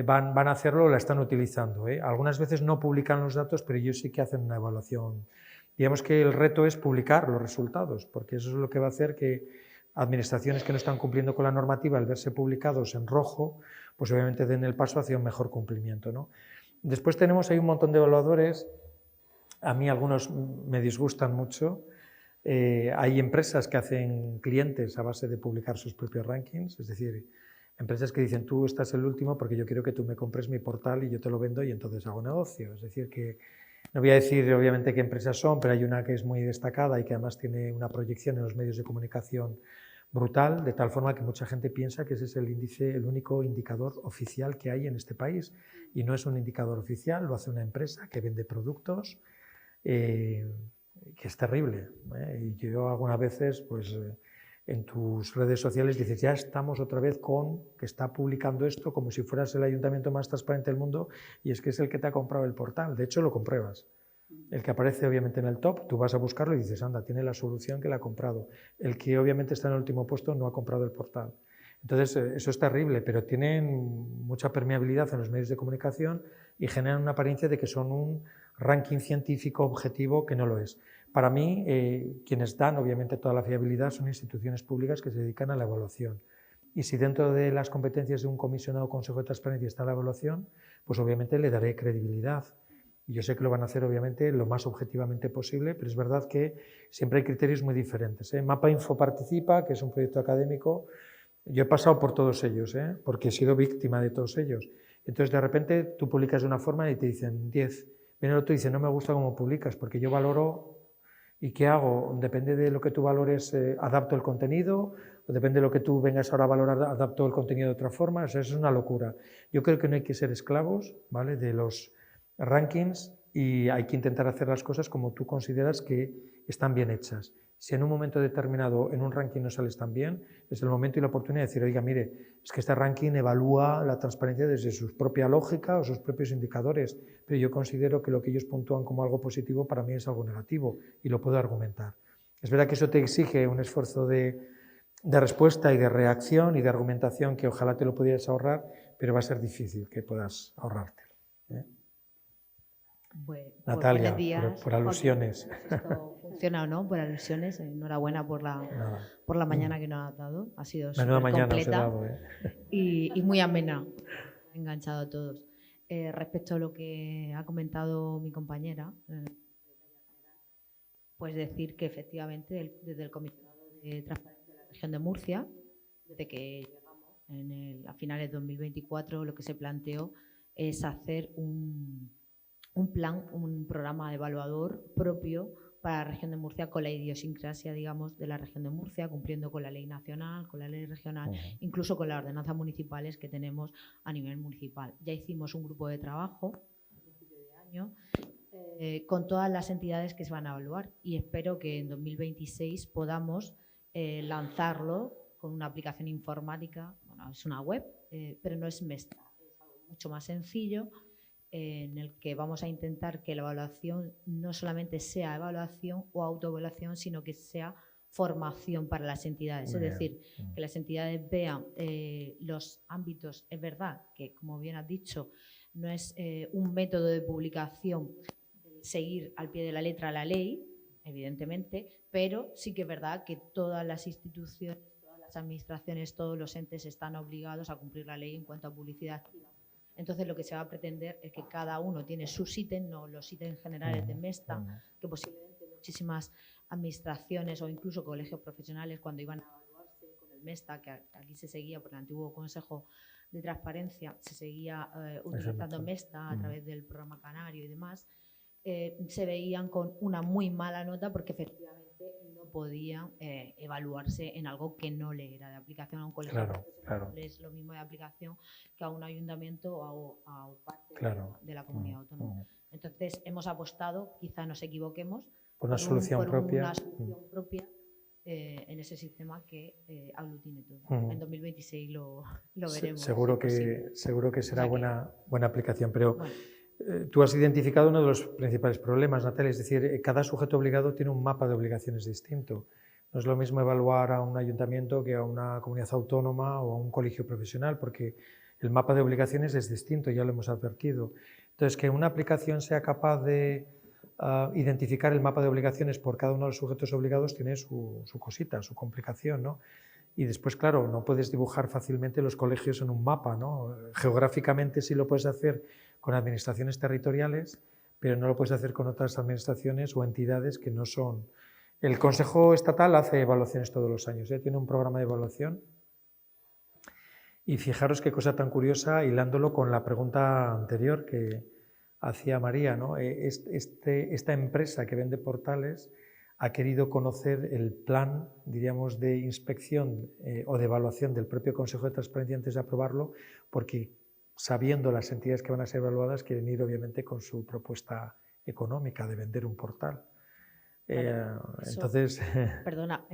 van a hacerlo o la están utilizando. Algunas veces no publican los datos, pero ellos sí que hacen una evaluación. Digamos que el reto es publicar los resultados, porque eso es lo que va a hacer que administraciones que no están cumpliendo con la normativa, al verse publicados en rojo, pues obviamente den el paso hacia un mejor cumplimiento, ¿no? Después tenemos ahí un montón de evaluadores. A mí algunos me disgustan mucho. Hay empresas que hacen clientes a base de publicar sus propios rankings, es decir, empresas que dicen tú estás el último porque yo quiero que tú me compres mi portal y yo te lo vendo y entonces hago negocio. Es decir, que no voy a decir obviamente qué empresas son, pero hay una que es muy destacada y que además tiene una proyección en los medios de comunicación brutal, de tal forma que mucha gente piensa que ese es el único indicador oficial que hay en este país. Y no es un indicador oficial, lo hace una empresa que vende productos, que es terrible. Y yo algunas veces, pues en tus redes sociales dices, ya estamos otra vez con que está publicando esto como si fueras el ayuntamiento más transparente del mundo y es que es el que te ha comprado el portal. De hecho, lo compruebas. El que aparece obviamente en el top, tú vas a buscarlo y dices, anda, tiene la solución que la ha comprado. El que obviamente está en el último puesto no ha comprado el portal. Entonces, eso es terrible, pero tienen mucha permeabilidad en los medios de comunicación y generan una apariencia de que son un ranking científico objetivo que no lo es. Para mí, quienes dan obviamente toda la fiabilidad son instituciones públicas que se dedican a la evaluación. Y si dentro de las competencias de un comisionado o consejo de transparencia está la evaluación, pues obviamente le daré credibilidad. Y yo sé que lo van a hacer obviamente lo más objetivamente posible, pero es verdad que siempre hay criterios muy diferentes. Mapa Info participa, que es un proyecto académico. Yo he pasado por todos ellos, porque he sido víctima de todos ellos. Entonces, de repente, tú publicas de una forma y te dicen 10. Viene el otro y dice, no me gusta cómo publicas, porque yo valoro. ¿Y qué hago? Depende de lo que tú valores, adapto el contenido, o depende de lo que tú vengas ahora a valorar, adapto el contenido de otra forma. O sea, eso es una locura. Yo creo que no hay que ser esclavos, ¿vale?, de los rankings y hay que intentar hacer las cosas como tú consideras que están bien hechas. Si en un momento determinado en un ranking no sales tan bien, es el momento y la oportunidad de decir, oiga, mire, es que este ranking evalúa la transparencia desde su propia lógica o sus propios indicadores, pero yo considero que lo que ellos puntúan como algo positivo para mí es algo negativo y lo puedo argumentar. Es verdad que eso te exige un esfuerzo de respuesta y de reacción y de argumentación que ojalá te lo pudieras ahorrar, pero va a ser difícil que puedas ahorrártelo. Natalia, por alusiones. No sé si esto funciona o no, por alusiones. Enhorabuena por la mañana que nos has dado. Ha sido súper completa y muy amena. Ha enganchado a todos. Respecto a lo que ha comentado mi compañera, pues decir que efectivamente desde el Comisionado de Transparencia de la Región de Murcia, desde que llegamos a finales de 2024, lo que se planteó es hacer un programa evaluador propio para la región de Murcia con la idiosincrasia, digamos, de la región de Murcia, cumpliendo con la ley nacional, con la ley regional, incluso con las ordenanzas municipales que tenemos a nivel municipal. Ya hicimos un grupo de trabajo a principio de año con todas las entidades que se van a evaluar y espero que en 2026 podamos lanzarlo con una aplicación informática. Bueno, es una web, pero no es Mesta, es algo mucho más sencillo, en el que vamos a intentar que la evaluación no solamente sea evaluación o autoevaluación, sino que sea formación para las entidades. Es decir, que las entidades vean los ámbitos. Es verdad que, como bien has dicho, no es un método de publicación seguir al pie de la letra la ley, evidentemente, pero sí que es verdad que todas las instituciones, todas las administraciones, todos los entes están obligados a cumplir la ley en cuanto a publicidad activa. Entonces, lo que se va a pretender es que cada uno tiene sus ítems, no los ítems generales de Mesta, que posiblemente muchísimas administraciones o incluso colegios profesionales cuando iban a evaluarse con el MESTA, que aquí se seguía por el antiguo Consejo de Transparencia, se seguía utilizando MESTA a través del programa Canario y demás, se veían con una muy mala nota porque efectivamente no podían evaluarse en algo que no le era de aplicación a un colegio profesional. Es lo mismo de aplicación que a un ayuntamiento o a parte de la comunidad autónoma. Entonces hemos apostado, quizá nos equivoquemos, por una solución propia, una solución propia en ese sistema que aglutine todo. En 2026 lo veremos. Seguro que será buena aplicación, pero tú has identificado uno de los principales problemas, Natalia, es decir, cada sujeto obligado tiene un mapa de obligaciones distinto. No es lo mismo evaluar a un ayuntamiento que a una comunidad autónoma o a un colegio profesional, porque el mapa de obligaciones es distinto, ya lo hemos advertido. Entonces, que una aplicación sea capaz de identificar el mapa de obligaciones por cada uno de los sujetos obligados tiene su cosita, su complicación, ¿no? Y después, claro, no puedes dibujar fácilmente los colegios en un mapa, ¿no? Geográficamente sí lo puedes hacer con administraciones territoriales, pero no lo puedes hacer con otras administraciones o entidades que no son. El Consejo Estatal hace evaluaciones todos los años, tiene un programa de evaluación. Y fijaros qué cosa tan curiosa, hilándolo con la pregunta anterior que hacía María, ¿no? Esta empresa que vende portales ha querido conocer el plan, diríamos, de inspección o de evaluación del propio Consejo de Transparencia antes de aprobarlo, porque sabiendo las entidades que van a ser evaluadas, quieren ir obviamente con su propuesta económica de vender un portal. Entonces... Perdona,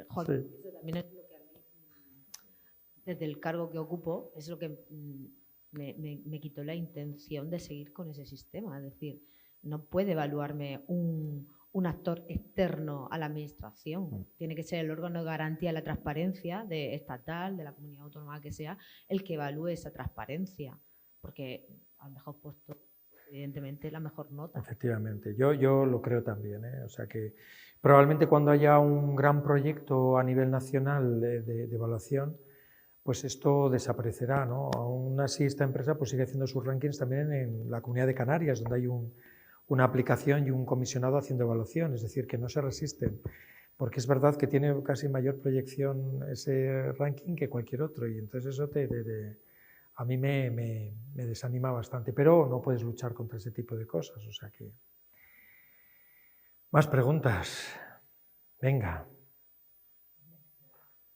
Juan, sí. Eso también es lo que a mí, desde el cargo que ocupo, es lo que me quitó la intención de seguir con ese sistema. Es decir, no puede evaluarme un actor externo a la administración. Tiene que ser el órgano de garantía de la transparencia estatal, de la comunidad autónoma que sea, el que evalúe esa transparencia, porque al mejor puesto, evidentemente, la mejor nota. Efectivamente, yo lo creo también, O sea que probablemente cuando haya un gran proyecto a nivel nacional de evaluación, pues esto desaparecerá, ¿no? Aún así esta empresa pues sigue haciendo sus rankings también en la Comunidad de Canarias, donde hay una aplicación y un comisionado haciendo evaluación, es decir, que no se resisten, porque es verdad que tiene casi mayor proyección ese ranking que cualquier otro, y entonces eso a mí me desanima bastante, pero no puedes luchar contra ese tipo de cosas, o sea que... Más preguntas. Venga.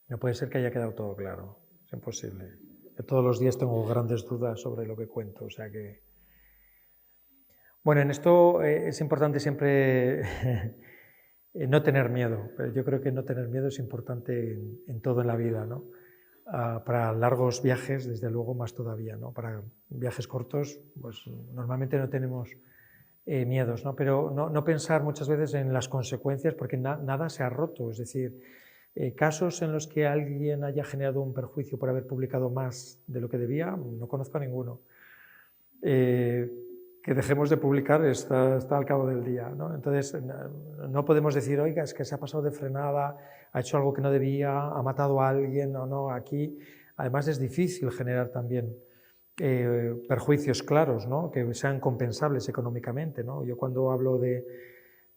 No puede ser que haya quedado todo claro, es imposible. Yo todos los días tengo grandes dudas sobre lo que cuento, o sea que... Bueno, en esto es importante siempre no tener miedo, pero yo creo que no tener miedo es importante en todo en la vida, ¿no? Para largos viajes, desde luego, más todavía, ¿no? Para viajes cortos, pues normalmente no tenemos miedos, ¿no? Pero no pensar muchas veces en las consecuencias, porque nada se ha roto, es decir, casos en los que alguien haya generado un perjuicio por haber publicado más de lo que debía, no conozco a ninguno. Que dejemos de publicar está al cabo del día, ¿no? Entonces, no podemos decir, oiga, es que se ha pasado de frenada, ha hecho algo que no debía, ha matado a alguien, o no, aquí. Además, es difícil generar también perjuicios claros, ¿no? Que sean compensables económicamente, ¿no? Yo cuando hablo de...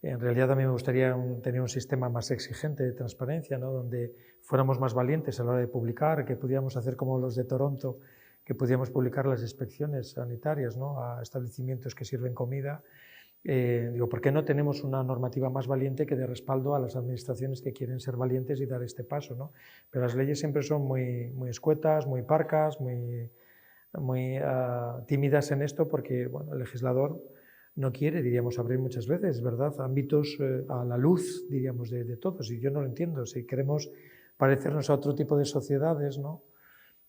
En realidad a mí me gustaría tener un sistema más exigente de transparencia, ¿no? Donde fuéramos más valientes a la hora de publicar, que pudiéramos hacer como los de Toronto, que podíamos publicar las inspecciones sanitarias, ¿no? A establecimientos que sirven comida. Digo, ¿por qué no tenemos una normativa más valiente que dé respaldo a las administraciones que quieren ser valientes y dar este paso, ¿no? Pero las leyes siempre son muy escuetas, muy parcas, muy tímidas en esto, porque bueno, el legislador no quiere, diríamos, abrir muchas veces, ¿verdad?, ámbitos a la luz, diríamos, de todos, y yo no lo entiendo. Si queremos parecernos a otro tipo de sociedades, ¿no?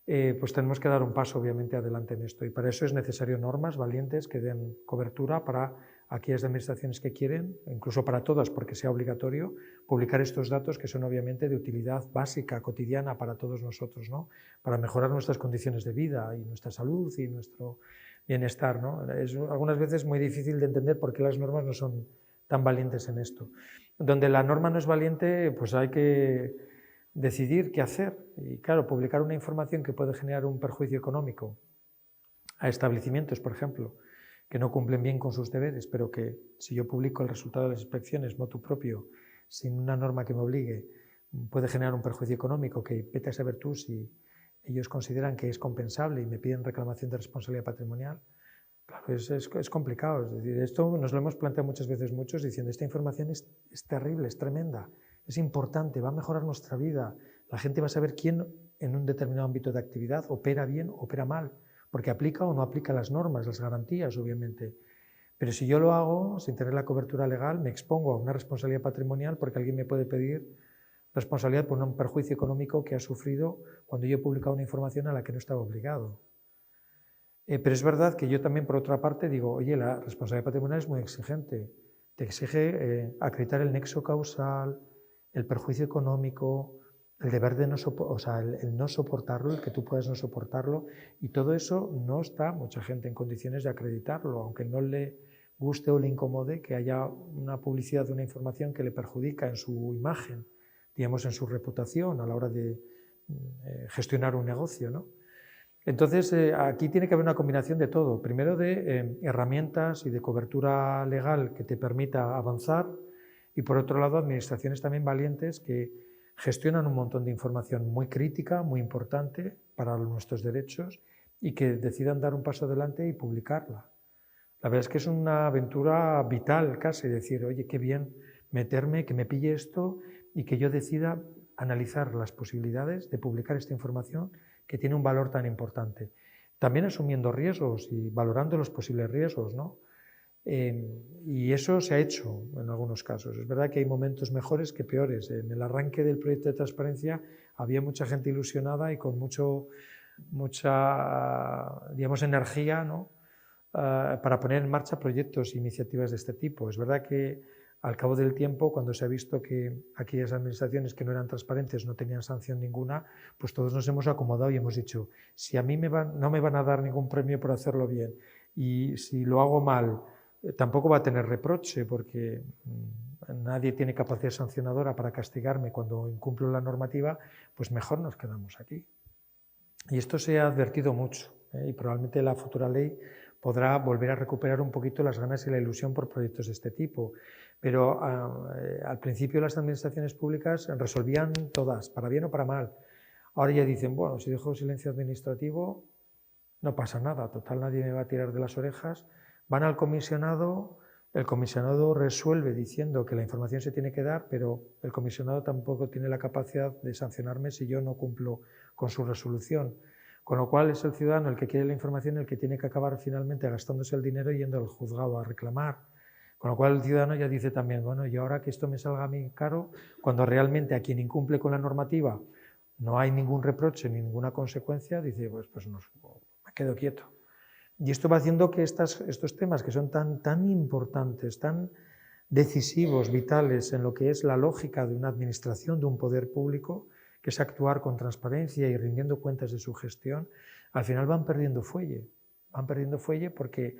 Pues tenemos que dar un paso, obviamente, adelante en esto, y para eso es necesario normas valientes que den cobertura para aquellas administraciones que quieren, incluso para todas, porque sea obligatorio, publicar estos datos que son obviamente de utilidad básica, cotidiana para todos nosotros, ¿no? Para mejorar nuestras condiciones de vida y nuestra salud y nuestro bienestar, ¿no? Es algunas veces muy difícil de entender por qué las normas no son tan valientes en esto. Donde la norma no es valiente, pues hay que decidir qué hacer. Y claro, publicar una información que puede generar un perjuicio económico a establecimientos, por ejemplo, que no cumplen bien con sus deberes, pero que si yo publico el resultado de las inspecciones motu propio, sin una norma que me obligue, puede generar un perjuicio económico que vete a saber tú si ellos consideran que es compensable y me piden reclamación de responsabilidad patrimonial. Claro, es complicado. Es decir, esto nos lo hemos planteado muchas veces muchos diciendo esta información es terrible, es tremenda, es importante, va a mejorar nuestra vida. La gente va a saber quién en un determinado ámbito de actividad opera bien o opera mal, porque aplica o no aplica las normas, las garantías, obviamente. Pero si yo lo hago sin tener la cobertura legal, me expongo a una responsabilidad patrimonial porque alguien me puede pedir responsabilidad por un perjuicio económico que ha sufrido cuando yo he publicado una información a la que no estaba obligado. Pero es verdad que yo también, por otra parte, digo, oye, la responsabilidad patrimonial es muy exigente. Te exige acreditar el nexo causal, el perjuicio económico, el deber de el no soportarlo, el que tú puedas no soportarlo, y todo eso no está mucha gente en condiciones de acreditarlo, aunque no le guste o le incomode que haya una publicidad de una información que le perjudica en su imagen, digamos, en su reputación a la hora de gestionar un negocio, ¿no? Entonces, aquí tiene que haber una combinación de todo. Primero de herramientas y de cobertura legal que te permita avanzar y, por otro lado, administraciones también valientes que gestionan un montón de información muy crítica, muy importante para nuestros derechos y que decidan dar un paso adelante y publicarla. La verdad es que es una aventura vital casi, decir, oye, qué bien meterme, que me pille esto y que yo decida analizar las posibilidades de publicar esta información que tiene un valor tan importante. También asumiendo riesgos y valorando los posibles riesgos, ¿no? Y eso se ha hecho en algunos casos. Es verdad que hay momentos mejores que peores. En el arranque del proyecto de transparencia había mucha gente ilusionada y con mucha, digamos, energía, ¿no? Para poner en marcha proyectos e iniciativas de este tipo. Es verdad que al cabo del tiempo, cuando se ha visto que aquellas administraciones que no eran transparentes no tenían sanción ninguna, pues todos nos hemos acomodado y hemos dicho, si a mí no me van a dar ningún premio por hacerlo bien y si lo hago mal, tampoco va a tener reproche porque nadie tiene capacidad sancionadora para castigarme cuando incumplo la normativa, pues mejor nos quedamos aquí. Y esto se ha advertido mucho y probablemente la futura ley podrá volver a recuperar un poquito las ganas y la ilusión por proyectos de este tipo. Pero al principio las administraciones públicas resolvían todas, para bien o para mal. Ahora ya dicen, bueno, si dejo silencio administrativo, no pasa nada, total nadie me va a tirar de las orejas. Van al comisionado, el comisionado resuelve diciendo que la información se tiene que dar, pero el comisionado tampoco tiene la capacidad de sancionarme si yo no cumplo con su resolución. Con lo cual es el ciudadano el que quiere la información el que tiene que acabar finalmente gastándose el dinero y yendo al juzgado a reclamar. Con lo cual el ciudadano ya dice también, bueno, y ahora que esto me salga a mí caro, cuando realmente a quien incumple con la normativa no hay ningún reproche ni ninguna consecuencia, dice, pues me quedo quieto. Y esto va haciendo que estos temas que son tan importantes, tan decisivos, vitales en lo que es la lógica de una administración, de un poder público, que es actuar con transparencia y rindiendo cuentas de su gestión, al final van perdiendo fuelle porque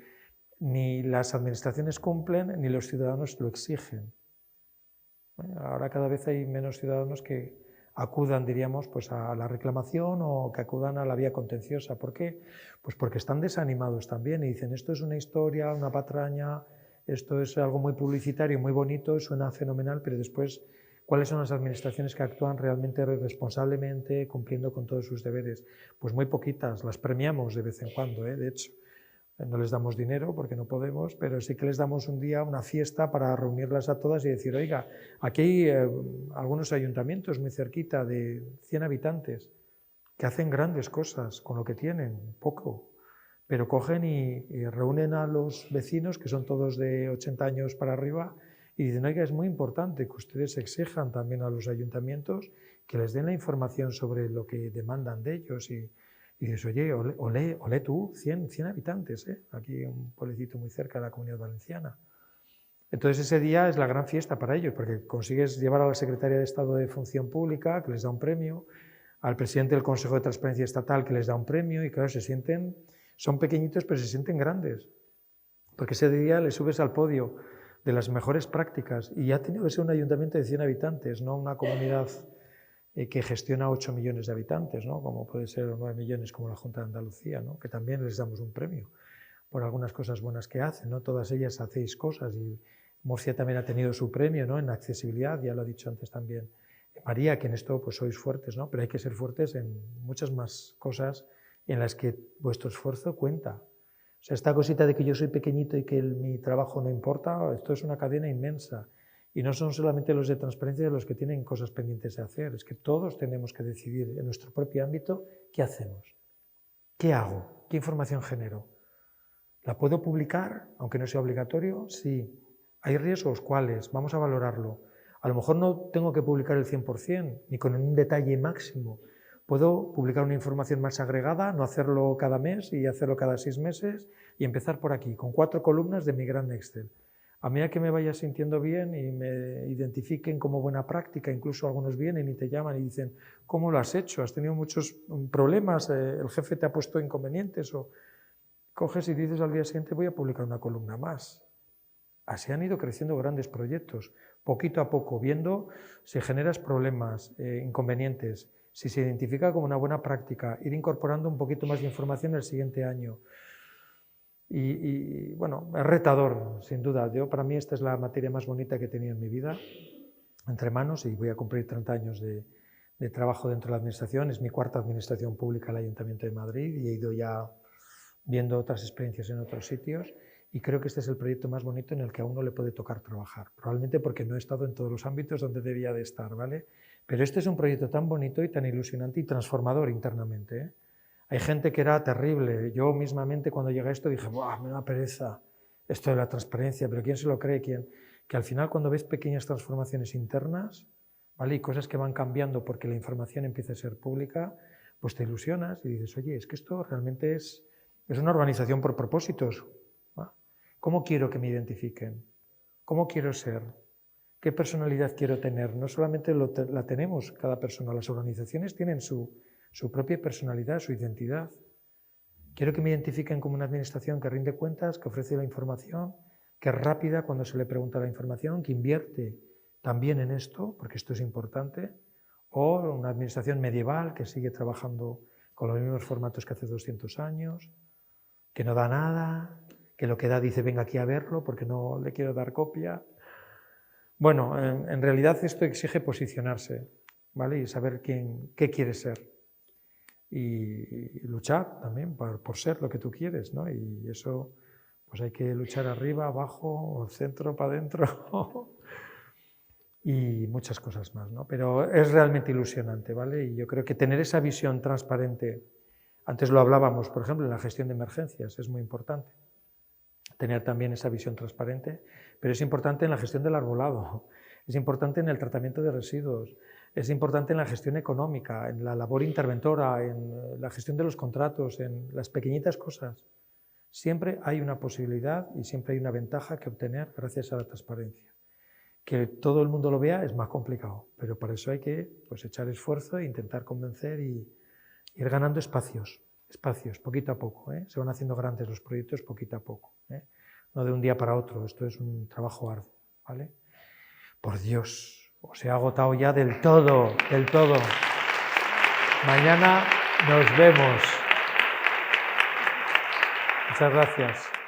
ni las administraciones cumplen ni los ciudadanos lo exigen. Ahora cada vez hay menos ciudadanos que acudan, diríamos, pues a la reclamación o que acudan a la vía contenciosa. ¿Por qué? Pues porque están desanimados también y dicen, esto es una historia, una patraña, esto es algo muy publicitario, muy bonito, suena fenomenal, pero después, ¿cuáles son las administraciones que actúan realmente responsablemente, cumpliendo con todos sus deberes? Pues muy poquitas, las premiamos de vez en cuando, de hecho. No les damos dinero porque no podemos, pero sí que les damos un día una fiesta para reunirlas a todas y decir, oiga, aquí hay algunos ayuntamientos muy cerquita de 100 habitantes que hacen grandes cosas con lo que tienen, poco, pero cogen y reúnen a los vecinos, que son todos de 80 años para arriba, y dicen, oiga, es muy importante que ustedes exijan también a los ayuntamientos que les den la información sobre lo que demandan de ellos y dices, oye, olé tú, 100 habitantes, aquí un pueblecito muy cerca de la Comunidad Valenciana. Entonces ese día es la gran fiesta para ellos, porque consigues llevar a la Secretaría de Estado de Función Pública, que les da un premio, al presidente del Consejo de Transparencia Estatal, que les da un premio, y claro, son pequeñitos, pero se sienten grandes, porque ese día les subes al podio de las mejores prácticas, y ha tenido que ser un ayuntamiento de 100 habitantes, no una comunidad que gestiona 8 millones de habitantes, ¿no? Como puede ser 9 millones como la Junta de Andalucía, ¿no? Que también les damos un premio. por algunas cosas buenas que hacen, ¿no? Todas ellas hacéis cosas y Murcia también ha tenido su premio, ¿no? En accesibilidad, ya lo ha dicho antes también María, que en esto pues sois fuertes, ¿no? Pero hay que ser fuertes en muchas más cosas en las que vuestro esfuerzo cuenta. O sea, esta cosita de que yo soy pequeñito y que mi trabajo no importa, esto es una cadena inmensa. Y no son solamente los de transparencia los que tienen cosas pendientes de hacer, es que todos tenemos que decidir en nuestro propio ámbito qué hacemos, qué hago, qué información genero. ¿La puedo publicar, aunque no sea obligatorio? Sí. ¿Hay riesgos? ¿Cuáles? Vamos a valorarlo. A lo mejor no tengo que publicar el 100%, ni con un detalle máximo. Puedo publicar una información más agregada, no hacerlo cada mes y hacerlo cada 6 meses y empezar por aquí, con 4 columnas de mi gran Excel. A medida que me vaya sintiendo bien y me identifiquen como buena práctica, incluso algunos vienen y te llaman y dicen, ¿cómo lo has hecho? ¿Has tenido muchos problemas? ¿El jefe te ha puesto inconvenientes? O coges y dices al día siguiente, voy a publicar una columna más. Así han ido creciendo grandes proyectos, poquito a poco, viendo si generas problemas, inconvenientes, si se identifica como una buena práctica, ir incorporando un poquito más de información el siguiente año. Y bueno, es retador, sin duda. Para mí esta es la materia más bonita que he tenido en mi vida, entre manos, y voy a cumplir 30 años de trabajo dentro de la administración. Es mi 4ª administración pública al Ayuntamiento de Madrid y he ido ya viendo otras experiencias en otros sitios. Y creo que este es el proyecto más bonito en el que a uno le puede tocar trabajar. Probablemente porque no he estado en todos los ámbitos donde debía de estar, ¿vale? Pero este es un proyecto tan bonito y tan ilusionante y transformador internamente, ¿eh? Hay gente que era terrible. Yo mismamente cuando llegué a esto dije, ¡buah, me da pereza esto de la transparencia! Pero ¿quién se lo cree? ¿Quién? Que al final cuando ves pequeñas transformaciones internas, ¿vale? Y cosas que van cambiando porque la información empieza a ser pública, pues te ilusionas y dices, oye, es que esto realmente es una organización por propósitos. ¿Cómo quiero que me identifiquen? ¿Cómo quiero ser? ¿Qué personalidad quiero tener? No solamente la tenemos cada persona, las organizaciones tienen su propia personalidad, su identidad. Quiero que me identifiquen como una administración que rinde cuentas, que ofrece la información, que es rápida cuando se le pregunta la información, que invierte también en esto, porque esto es importante, o una administración medieval que sigue trabajando con los mismos formatos que hace 200 años, que no da nada, que lo que da dice venga aquí a verlo porque no le quiero dar copia. Bueno, en realidad esto exige posicionarse, ¿vale? Y saber qué quieres ser. Y luchar también por ser lo que tú quieres, ¿no? Y eso, pues hay que luchar arriba, abajo, centro, para adentro y muchas cosas más, ¿no? Pero es realmente ilusionante, ¿vale? Y yo creo que tener esa visión transparente, antes lo hablábamos, por ejemplo, en la gestión de emergencias, es muy importante. Tener también esa visión transparente, pero es importante en la gestión del arbolado, es importante en el tratamiento de residuos, es importante en la gestión económica, en la labor interventora, en la gestión de los contratos, en las pequeñitas cosas. Siempre hay una posibilidad y siempre hay una ventaja que obtener gracias a la transparencia. Que todo el mundo lo vea es más complicado, pero para eso hay que echar esfuerzo e intentar convencer y ir ganando espacios, poquito a poco, ¿eh? Se van haciendo grandes los proyectos poquito a poco, ¿eh? No de un día para otro, esto es un trabajo arduo, ¿vale? Por Dios, os he agotado ya del todo. Mañana nos vemos. Muchas gracias.